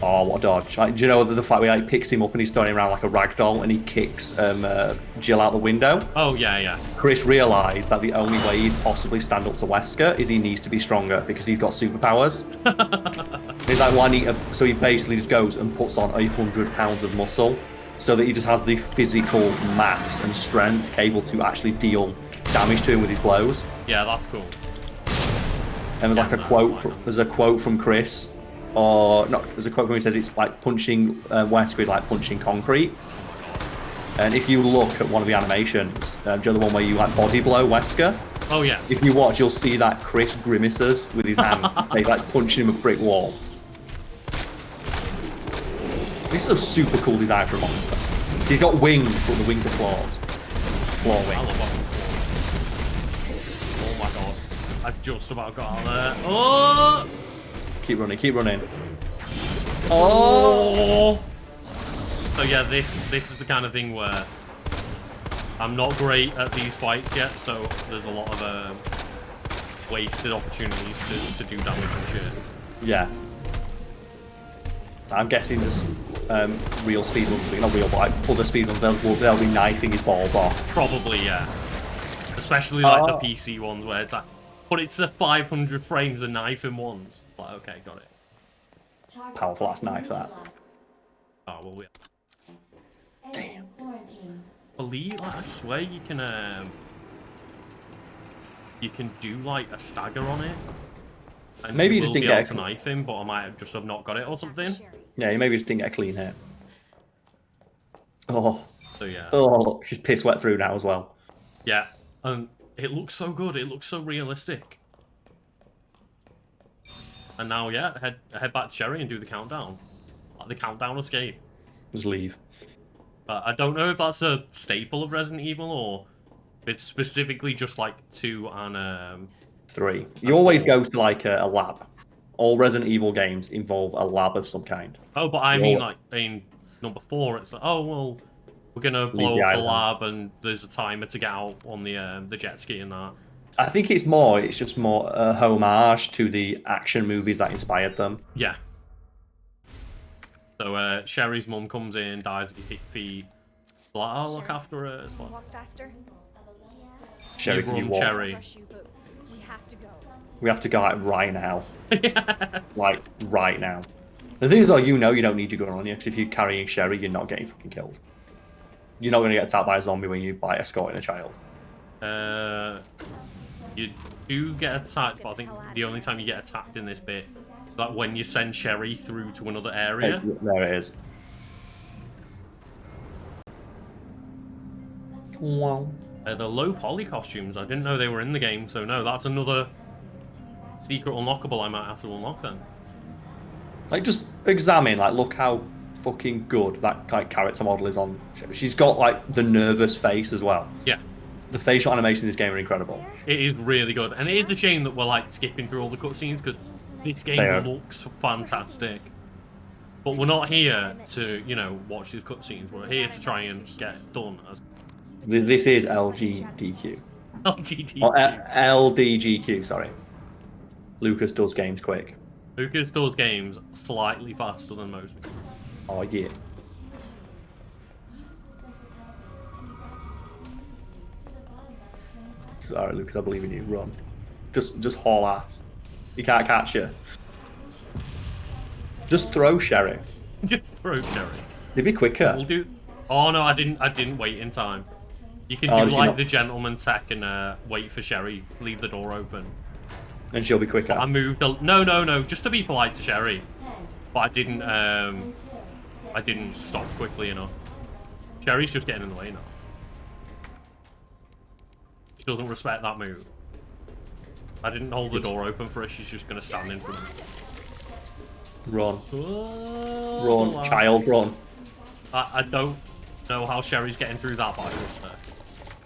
Oh, what a dodge! Like, do you know the fight where he picks him up and he's throwing him around like a rag doll and he kicks Jill out the window? Oh yeah, yeah. Chris realised that the only way he'd possibly stand up to Wesker is he needs to be stronger because he's got superpowers. He's like, well, so he basically just goes and puts on 100 pounds of muscle so that he just has the physical mass and strength able to actually deal damage to him with his blows. Yeah, that's cool. And there's like a quote from Chris. Or no, there's a quote from him that says it's like punching Wesker is like punching concrete. And if you look at one of the animations, do you know the one where you like body blow Wesker? Oh yeah. If you watch, you'll see that Chris grimaces with his hand. They like punching him a brick wall. This is a super cool design for a monster. So he's got wings, but the wings are claws. Claw wings. Oh my god! I just about got out there. Oh! Keep running, keep running. Oh! So yeah, this is the kind of thing where I'm not great at these fights yet, so there's a lot of wasted opportunities to do damage and shit. Yeah. I'm guessing this real speedruns, not real, but like other speedruns, they'll be knifing his balls off. Probably, yeah. Especially like the PC ones where it's like, but it's a 500 frames of knife in ones. Like, okay, got it. Powerful ass knife, that. Oh, well, yeah. Damn. Believe, like, I swear you can do like a stagger on it. And Maybe you will just didn't be get able to knife him, but I might have just not got it or something. Yeah, you maybe just didn't get a clean hit. Oh. So yeah. Oh, she's piss wet through now as well. Yeah, and it looks so good. It looks so realistic. And now, yeah, head back to Sherry and do the countdown. Like the countdown escape. Just leave. But I don't know if that's a staple of Resident Evil or if it's specifically just like 2 and 3. You always go to like a lab. All Resident Evil games involve a lab of some kind. Oh, but I mean, like in number 4, it's like, oh well, we're gonna blow up the lab and there's a timer to get out on the jet ski and that. I think it's just more a homage to the action movies that inspired them. Yeah. So Sherry's mum comes in, dies at your feet. Like, I'll look after her. It's like, Walk faster. Sherry, can you walk? Sherry. Rush you, but we have to go. We have to go like right now. Yeah. Like right now. The thing is, though, you know you don't need your gun on you, because if you're carrying Sherry, you're not getting fucking killed. You're not going to get attacked by a zombie when you escorting a child. You do get attacked, but I think the only time you get attacked in this bit is like when you send Sherry through to another area. There it is. Wow. The low poly costumes, I didn't know they were in the game, so no, that's another secret unlockable I might have to unlock then. Like, just examine, like, look how fucking good that like character model is on. She's got like the nervous face as well. Yeah. The facial animation in this game are incredible. It is really good, and it is a shame that we're like skipping through all the cutscenes because this game looks fantastic. But we're not here to, you know, watch these cutscenes. We're here to try and get it done. This is LGDQ. LGDQ. Or LDGQ, sorry. Lucas does games quick. Lucas does games slightly faster than most people. Oh yeah. Sorry, Lucas, I believe in you. Run. Just haul ass. You can't catch you. Just throw Sherry. Just throw Sherry. It'd be quicker. We'll do. Oh no, I didn't wait in time. You can do like the gentleman tech and wait for Sherry, leave the door open. And she'll be quicker. I moved. No, just to be polite to Sherry. But I didn't stop quickly enough. Sherry's just getting in the way now. She doesn't respect that move. I didn't hold the door open for her. She's just gonna stand in front of me. Run. Oh, Run, child, run. I don't know how Sherry's getting through that, but I trust her.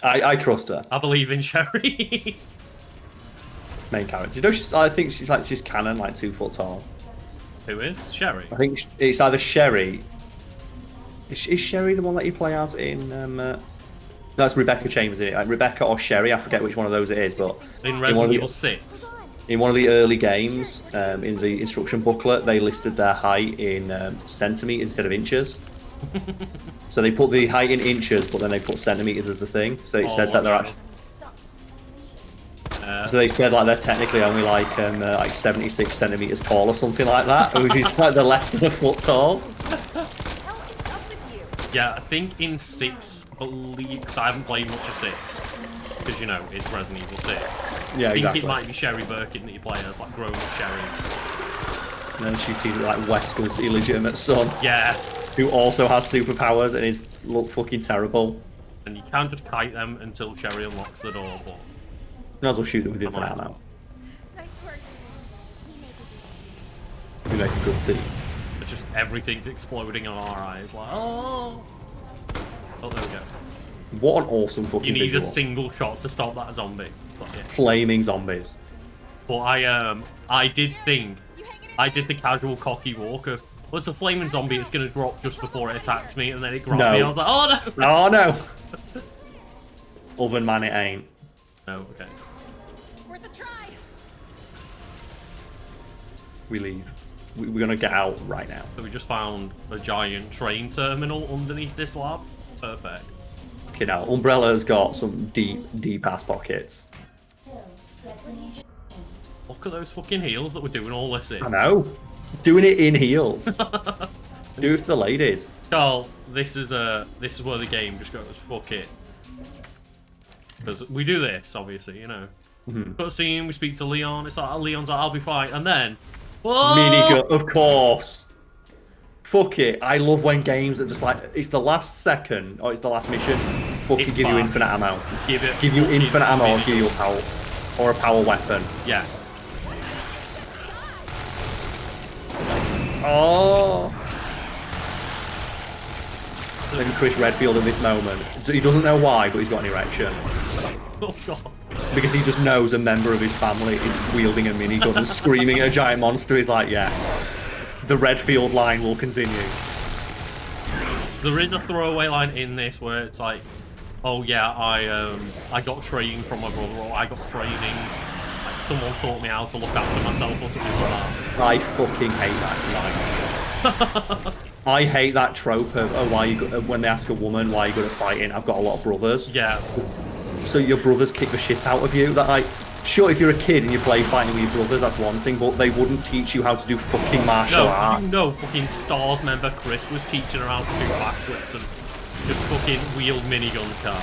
I trust her. I believe in Sherry. Main character. You know, I think she's canon, like 2 foot tall. Who is Sherry? I think it's either Sherry. Is Sherry the one that you play as in? That's Rebecca Chambers, isn't it? Like Rebecca or Sherry, I forget which one of those it is, but in Resident Evil 6. In one of the early games, in the instruction booklet, they listed their height in centimeters instead of inches. So they put the height in inches, but then they put centimeters as the thing. So it said that they're actually. So they said like they're technically only like 76 centimeters tall or something like that, which is like they're less than a foot tall. Yeah, I think in 6, I believe, because I haven't played much of 6, because you know it's Resident Evil 6. Yeah, I think exactly. it might be Sherry Birkin that you play as, like grown-up Sherry. And then she teamed like Wesker's illegitimate son. Yeah. Who also has superpowers and is fucking terrible. And you can't just kite them until Sherry unlocks the door, but... You might as well shoot them with your fire now. Nice work. We make a good team. It's just everything's exploding on our eyes, like, oh! Oh, there we go. What an awesome fucking You need visual. a single shot to stop that zombie. But, yeah. Flaming zombies. But I did think, I did the casual cocky walk of, well, it's a flaming zombie, it's going to drop just before it attacks me, and then it grabbed me, I was like, oh no! Oh no! Oven man, it ain't. No, okay. Worth a try. We leave. We're gonna get out right now. So we just found a giant train terminal underneath this lab. Perfect. Okay, now Umbrella's got some deep ass pockets. Till detonation. Look at those fucking heels that we're doing all this in. I know. Doing it in heels. Do it for the ladies. Carl, this is where the game just goes, fuck it. Because we do this, obviously, you know. Cutscene, we speak to Leon, it's like, Leon's like, I'll be fine. And then, whoa! Minigun, of course. Fuck it. I love when games are just like, it's the last second, or it's the last mission, fucking It's give you bad. infinite ammo. Give you fucking infinite ammo or minigun. give you a power, or a power weapon. Yeah. Oh. Then Chris Redfield at this moment. He doesn't know why, but he's got an erection. Oh, God. Because he just knows a member of his family is wielding a minigun and screaming at a giant monster. He's like, yes. The Redfield line will continue. There is a throwaway line in this where it's like, oh yeah, I got training from my brother, or I got training, like someone taught me how to look after myself or something like that. I fucking hate that line. I hate that trope of, oh, why you when they ask a woman why you're good at fighting, I've got a lot of brothers. Yeah. So your brothers kick the shit out of you. That like, sure, if you're a kid and you play fighting with your brothers, that's one thing, but they wouldn't teach you how to do fucking martial arts. No, fucking Stars member Chris was teaching her how to do backflips and just fucking wield miniguns, Carl.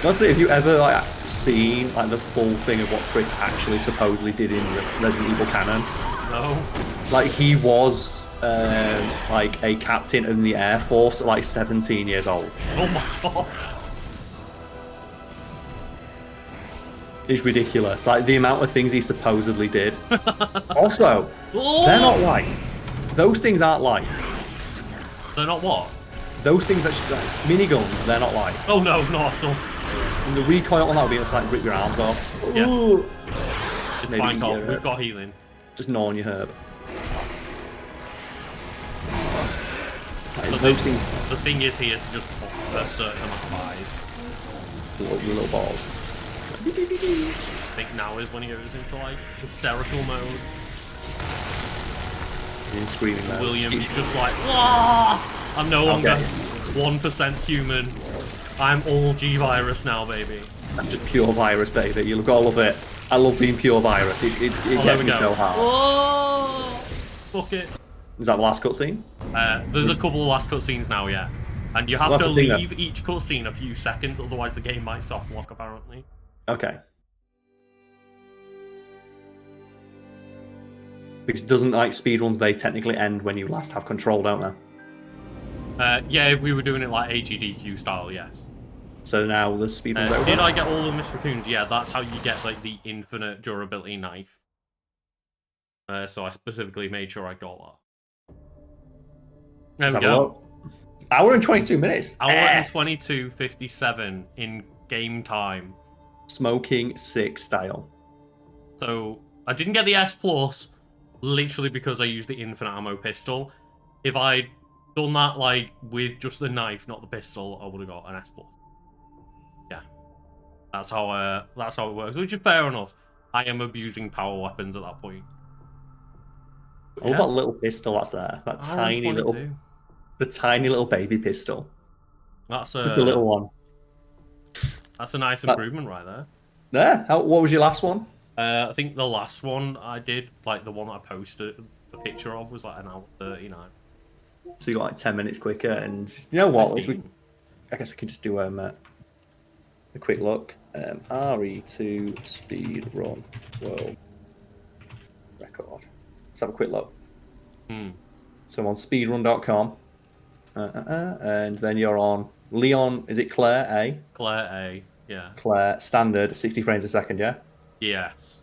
Honestly, have you ever like seen like the full thing of what Chris actually supposedly did in Resident Evil canon? No. Like he was like a captain in the Air Force at like 17 years old. Oh my God. It's ridiculous. Like the amount of things he supposedly did. Also, they're not light. Those things aren't light. They're not what? Those things that miniguns, they're not light. Oh no, not at all. And the recoil on that would be just like rip your arms off. Yeah. Ooh. It's Maybe fine, Carl. you're, We've got healing. Just gnawing your herb. Like, The those thing, things, the thing is here to just pop a certain amount of eyes. little balls. I think now is when he goes into like hysterical mode. In screaming mode. William's just like, "Wah! I'm no longer Okay. 1% human. I'm all G-Virus now, baby." I'm just pure virus, baby. You'll love it. I love being pure virus. It Oh, there gets we me go. so hard. Oh, fuck it. Is that the last cutscene? There's a couple of last cutscenes now, yeah. And you have That's to the thing, leave each cutscene a few seconds, otherwise the game might soft lock, apparently. Okay. Because it doesn't like speedruns, they technically end when you last have control, don't they? Yeah, if we were doing it like AGDQ style, yes. So now the speedrun's over. Did I get all the Mr. Raccoons? Yeah, that's how you get like the infinite durability knife. So I specifically made sure I got that. There Let's we have a go. look. Hour and 22 minutes. Hour Yes. and 22:57 in game time. Smoking sick style. So I didn't get the S plus, literally because I used the infinite ammo pistol. If I'd done that like with just the knife, not the pistol, I would have got an S plus. Yeah, that's how it works, which is fair enough. I am abusing power weapons at that point. I love that little pistol that's there. That tiny little, 22. the tiny little baby pistol. That's Just the little one. That's a nice improvement right there. There. What was your last one? I think the last one I did, like the one that I posted the picture of, was like an hour 39. So you got like 10 minutes quicker, and you know what? 15. I guess we can just do a quick look. RE2 speed run world record. Let's have a quick look. So I'm on speedrun.com, and then you're on Leon. Is it Claire A? Claire A. Yeah. Claire standard 60 frames a second. Yeah, Yes.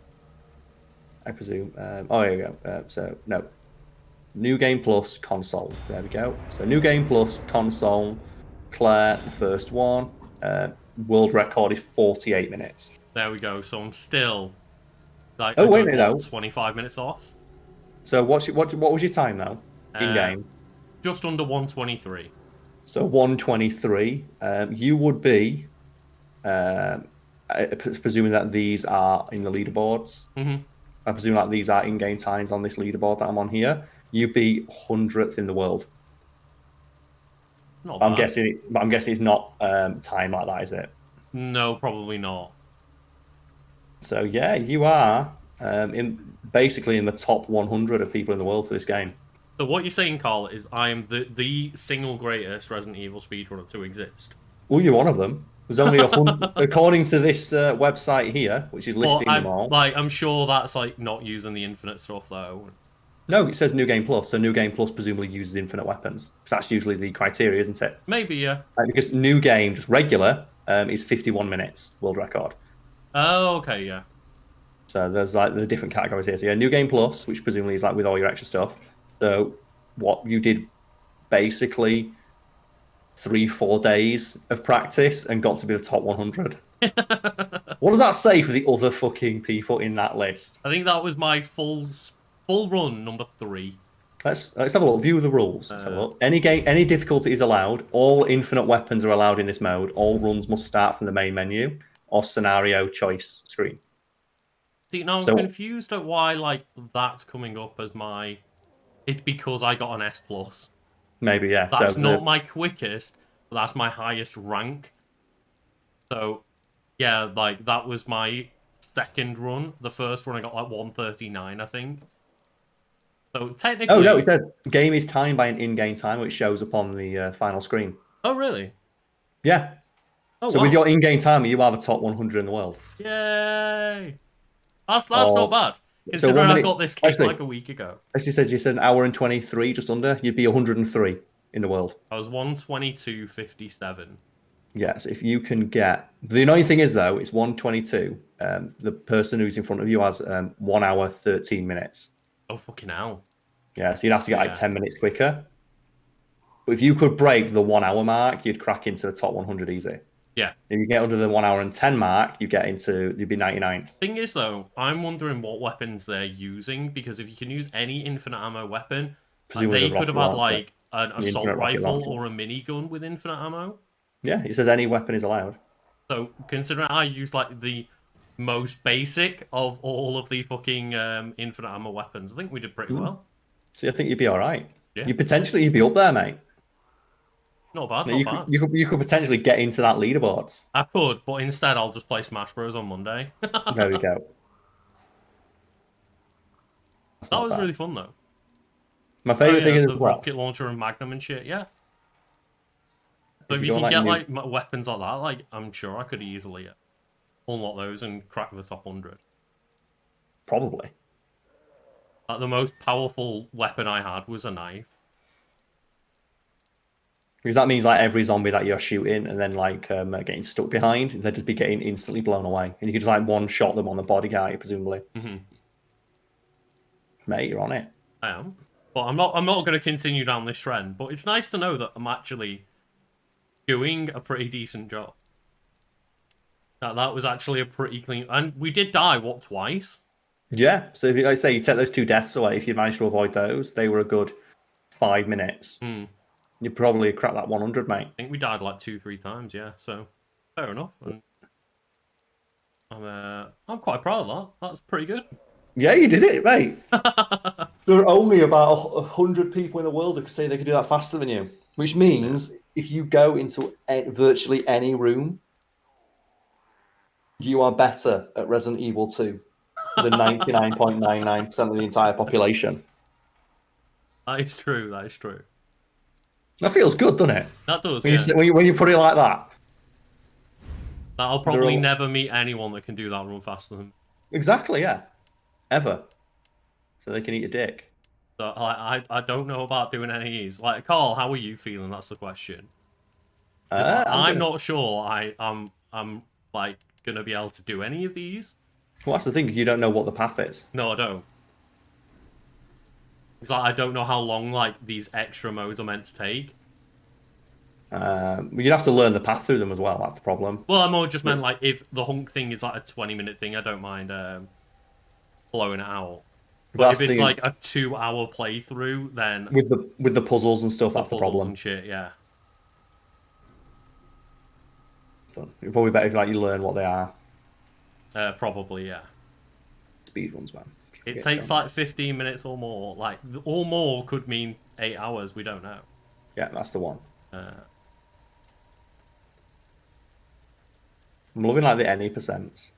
I presume. Oh, here we go. So no, new game plus console. There we go. So new game plus console. Claire, the first one. World record is 48 minutes. There we go. So I'm still like Oh, a wait a good, minute, what, though. 25 minutes off. So what was your time now in game? Just under 123. So 123. You would be, presuming that these are in the leaderboards. I presume like these are in-game times on this leaderboard that I'm on here. You'd be 100th in the world. Not I'm bad. guessing it's not time like that, is it? No, probably not. So yeah, you are basically in the top 100 of people in the world for this game. So what you're saying, Carl, is I am the single greatest Resident Evil speedrunner to exist. Well, you're one of them. There's only 100, according to this website here, which is Well, listing them all. I'm sure that's like not using the infinite stuff though. No, it says New Game Plus, so New Game Plus presumably uses infinite weapons. Because that's usually the criteria, isn't it? Maybe, yeah. Because New Game, just regular, is 51 minutes world record. Oh, okay, yeah. So there's like the different categories here. So yeah, New Game Plus, which presumably is like with all your extra stuff. So what you did basically 3-4 days of practice and got to be the top 100. What does that say for the other fucking people in that list? I think that was my full run number 3. Let's have a look. View the rules. Let's have a look. Any difficulty is allowed. All infinite weapons are allowed in this mode. All runs must start from the main menu or scenario choice screen. See, now I'm confused at why like that's coming up as my. It's because I got an S+. Maybe, yeah. That's not my quickest, but that's my highest rank. So, yeah, like that was my second run. The first run I got like 139, I think. So technically... Oh, no, it says game is timed by an in-game timer, which shows up on the final screen. Oh, really? Yeah. Oh, so wow. with your in-game timer, you are the top 100 in the world. Yay! That's not bad. Considering I got this game like a week ago. As you said, you said an hour and 23, just under. You'd be 103 in the world. I was 122.57. Yes, if you can get... The annoying thing is, though, it's 122. The person who's in front of you has 1 hour, 13 minutes. Oh, fucking hell. Yeah, so you'd have to get like 10 minutes quicker. But if you could break the 1 hour mark, you'd crack into the top 100 easy. Yeah. If you get under the 1 hour and 10 mark, you'd be 99. Thing is, though, I'm wondering what weapons they're using, because if you can use any infinite ammo weapon, like, they could have had like an assault rifle or a minigun with infinite ammo. Yeah, it says any weapon is allowed. So, considering I used like the most basic of all of the fucking infinite ammo weapons, I think we did pretty well. So I think you'd be all right. Yeah. You'd be up there, mate. Not bad, you could potentially get into that leaderboards. I could, but instead I'll just play Smash Bros on Monday. There we go. That was really fun, though. My favourite thing is the rocket launcher and Magnum and shit, yeah. So if you can get like weapons like that, like I'm sure I could easily unlock those and crack the top 100. Probably. Like, the most powerful weapon I had was a knife. Because that means like every zombie that you're shooting and then like getting stuck behind, they'd just be getting instantly blown away, and you could just like one shot them on the body, guy, presumably. Mm-hmm. Mate, you're on it. I am, but I'm not going to continue down this trend. But it's nice to know that I'm actually doing a pretty decent job. That was actually a pretty clean, and we did die twice. Yeah. So if you like say you take those 2 deaths away, if you manage to avoid those, they were a good 5 minutes. You probably crack that 100, mate. I think we died like 2-3 times, yeah. So fair enough. And I'm quite proud of that. That's pretty good. Yeah, you did it, mate. There are only about 100 people in the world who could say they could do that faster than you. Which means if you go into virtually any room, you are better at Resident Evil 2 than 99.99% of the entire population. That is true. That is true. That feels good, doesn't it? That does, when you put it like that. I'll probably never meet anyone that can do that run faster than me. Exactly, yeah. Ever. So they can eat a dick. So I don't know about doing any of these. Like, Carl, how are you feeling? That's the question. I'm not sure I'm like gonna be able to do any of these. Well, that's the thing, you don't know what the path is. No, I don't. It's like I don't know how long like these extra modes are meant to take. You'd have to learn the path through them as well. That's the problem. Well, I'm more just meant like if the hunk thing is like a 20-minute thing, I don't mind blowing it out. But if it's like a 2-hour playthrough, then with the puzzles and stuff, that's the problem. And shit, yeah. So it'd probably better if like you learn what they are. Probably, yeah. Speedruns, man. It takes like 15 minutes or more. Like, or more could mean 8 hours. We don't know. Yeah, that's the one. Uh, I'm loving like the any percents.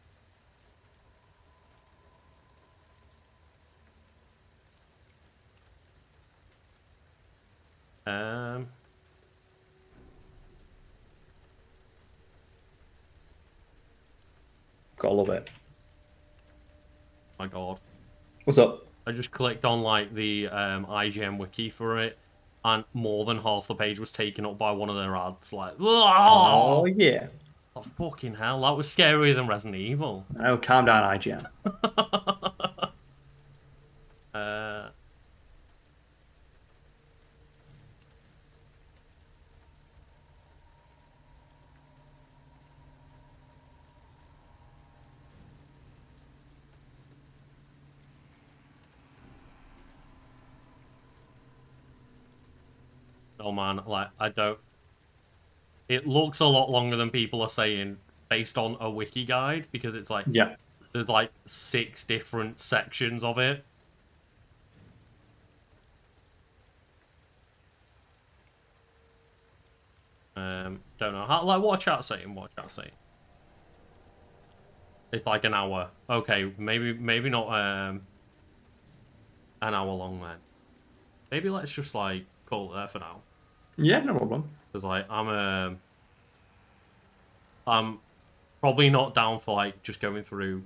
um, Gotta love it. my God. What's up? I just clicked on like the IGN wiki for it, and more than half the page was taken up by one of their ads. Like, Oh yeah. oh fucking hell, that was scarier than Resident Evil. Oh, calm down, IGN. uh, oh man, like I don't. It looks a lot longer than people are saying based on a wiki guide because it's like Yeah. there's like 6 different sections of it. Don't know how. Like, what chat saying? What chat saying? It's like an hour. Okay, maybe not an hour long then. Maybe let's just like call it there for now. Yeah, no problem. Because like I'm probably not down for like just going through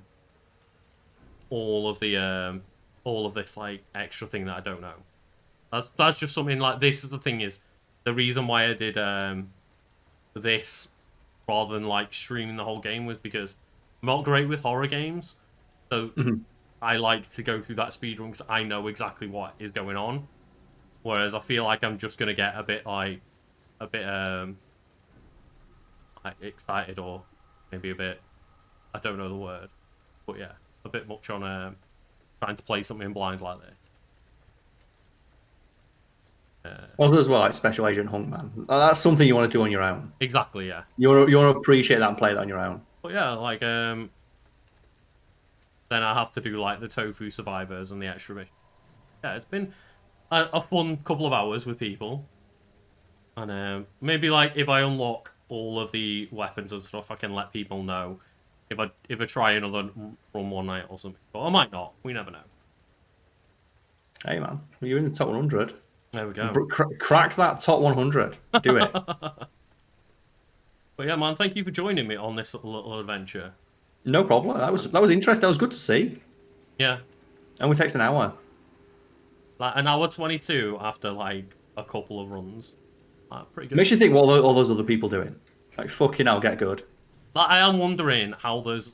all of this like extra thing that I don't know. That's just something like this is the thing is the reason why I did this rather than like streaming the whole game was because I'm not great with horror games, so I like to go through that speedrun because I know exactly what is going on. Whereas I feel like I'm just gonna get a bit like excited or maybe a bit, I don't know the word, but yeah, a bit much on trying to play something blind like this. Also, as well, like Special Agent Huntman. That's something you want to do on your own. Exactly, yeah. You want to appreciate that and play that on your own. But yeah, like then I have to do like the Tofu Survivors and the extra mission. Yeah, it's been a fun couple of hours with people, and maybe like if I unlock all of the weapons and stuff, I can let people know if I try another run one night or something. But I might not. We never know. Hey man, you're in the top 100. There we go. Crack that top 100. Do it. But yeah, man, thank you for joining me on this little adventure. No problem. That was interesting. That was good to see. Yeah. And it takes an hour. Like an hour 22 after like a couple of runs. Pretty good. Makes you think what all those other people doing. Like fucking hell, get good. Like, I am wondering how there's,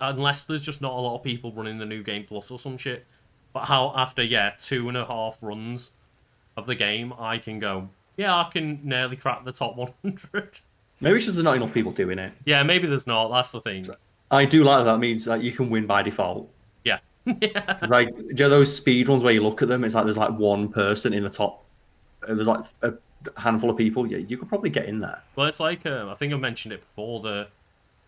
unless there's just not a lot of people running the new game plus or some shit, but how after 2.5 runs of the game I can go, yeah, I can nearly crack the top 100. Maybe it's just there's not enough people doing it. Yeah, maybe there's not. That's the thing. I do like that. Means that you can win by default. Yeah. Yeah. Like, do you know those speed runs where you look at them? It's like there's like one person in the top. There's like a handful of people. Yeah, you could probably get in there. Well, it's like I think I mentioned it before.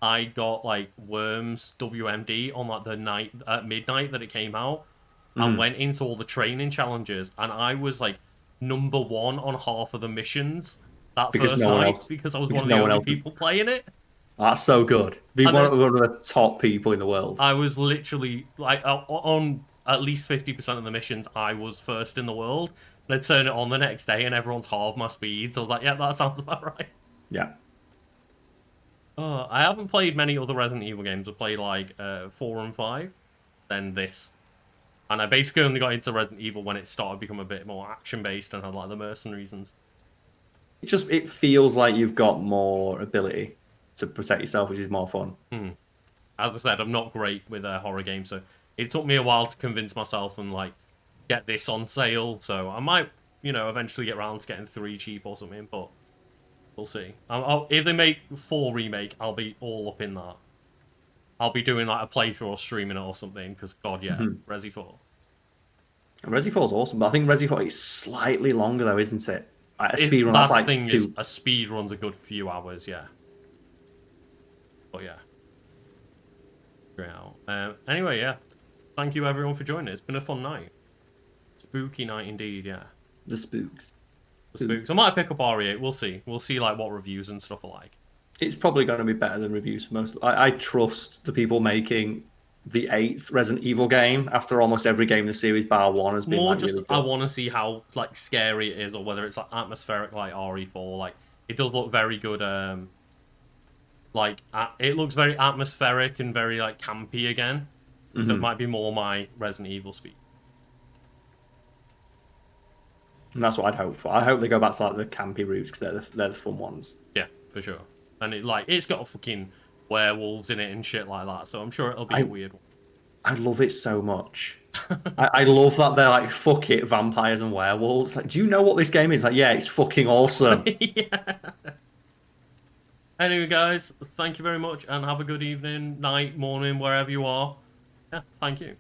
I got like Worms WMD on like the night at midnight that it came out, and went into all the training challenges, and I was like number 1 on half of the missions that first night because I was one of the only people playing it. That's so good. Be one of the top people in the world. I was literally like on at least 50% of the missions. I was first in the world. And I turn it on the next day, and everyone's half my speed. So I was like, yeah, that sounds about right. Yeah. I haven't played many other Resident Evil games. I played like 4 and 5, then this. And I basically only got into Resident Evil when it started to become a bit more action-based and had like the mercenaries and stuff. It feels like you've got more ability to protect yourself, which is more fun. As I said, I'm not great with horror games, so it took me a while to convince myself and like get this on sale. So I might, eventually get around to getting 3 cheap or something, but we'll see. If they make 4 remake, I'll be all up in that. I'll be doing like a playthrough or streaming it or something, because God, yeah, Resi 4. Resi 4 is awesome, but I think Resi 4 is slightly longer though, isn't it? Like a speedrun. That's the thing is, a speedrun's a good few hours, yeah. But yeah. Anyway, yeah. thank you everyone for joining. It's been a fun night. Spooky night indeed, yeah. The spooks. The spooks. I might pick up RE8. We'll see. We'll see like what reviews and stuff are like. It's probably going to be better than reviews for most. I trust the people making the 8th Resident Evil game after almost every game in the series bar 1 has been More like, just really I good. want to see how like scary it is, or whether it's like atmospheric like RE4. Like it does look very good. It looks very atmospheric and very like campy again. That might be more my Resident Evil speed. And that's what I'd hope for. I hope they go back to like the campy roots because they're the fun ones. Yeah, for sure. And it's got fucking werewolves in it and shit like that. So I'm sure it'll be a weird one. I love it so much. I love that they're like, fuck it, vampires and werewolves. Like, do you know what this game is? Like, yeah, it's fucking awesome. Yeah. Anyway, guys, thank you very much, and have a good evening, night, morning, wherever you are. Yeah, thank you.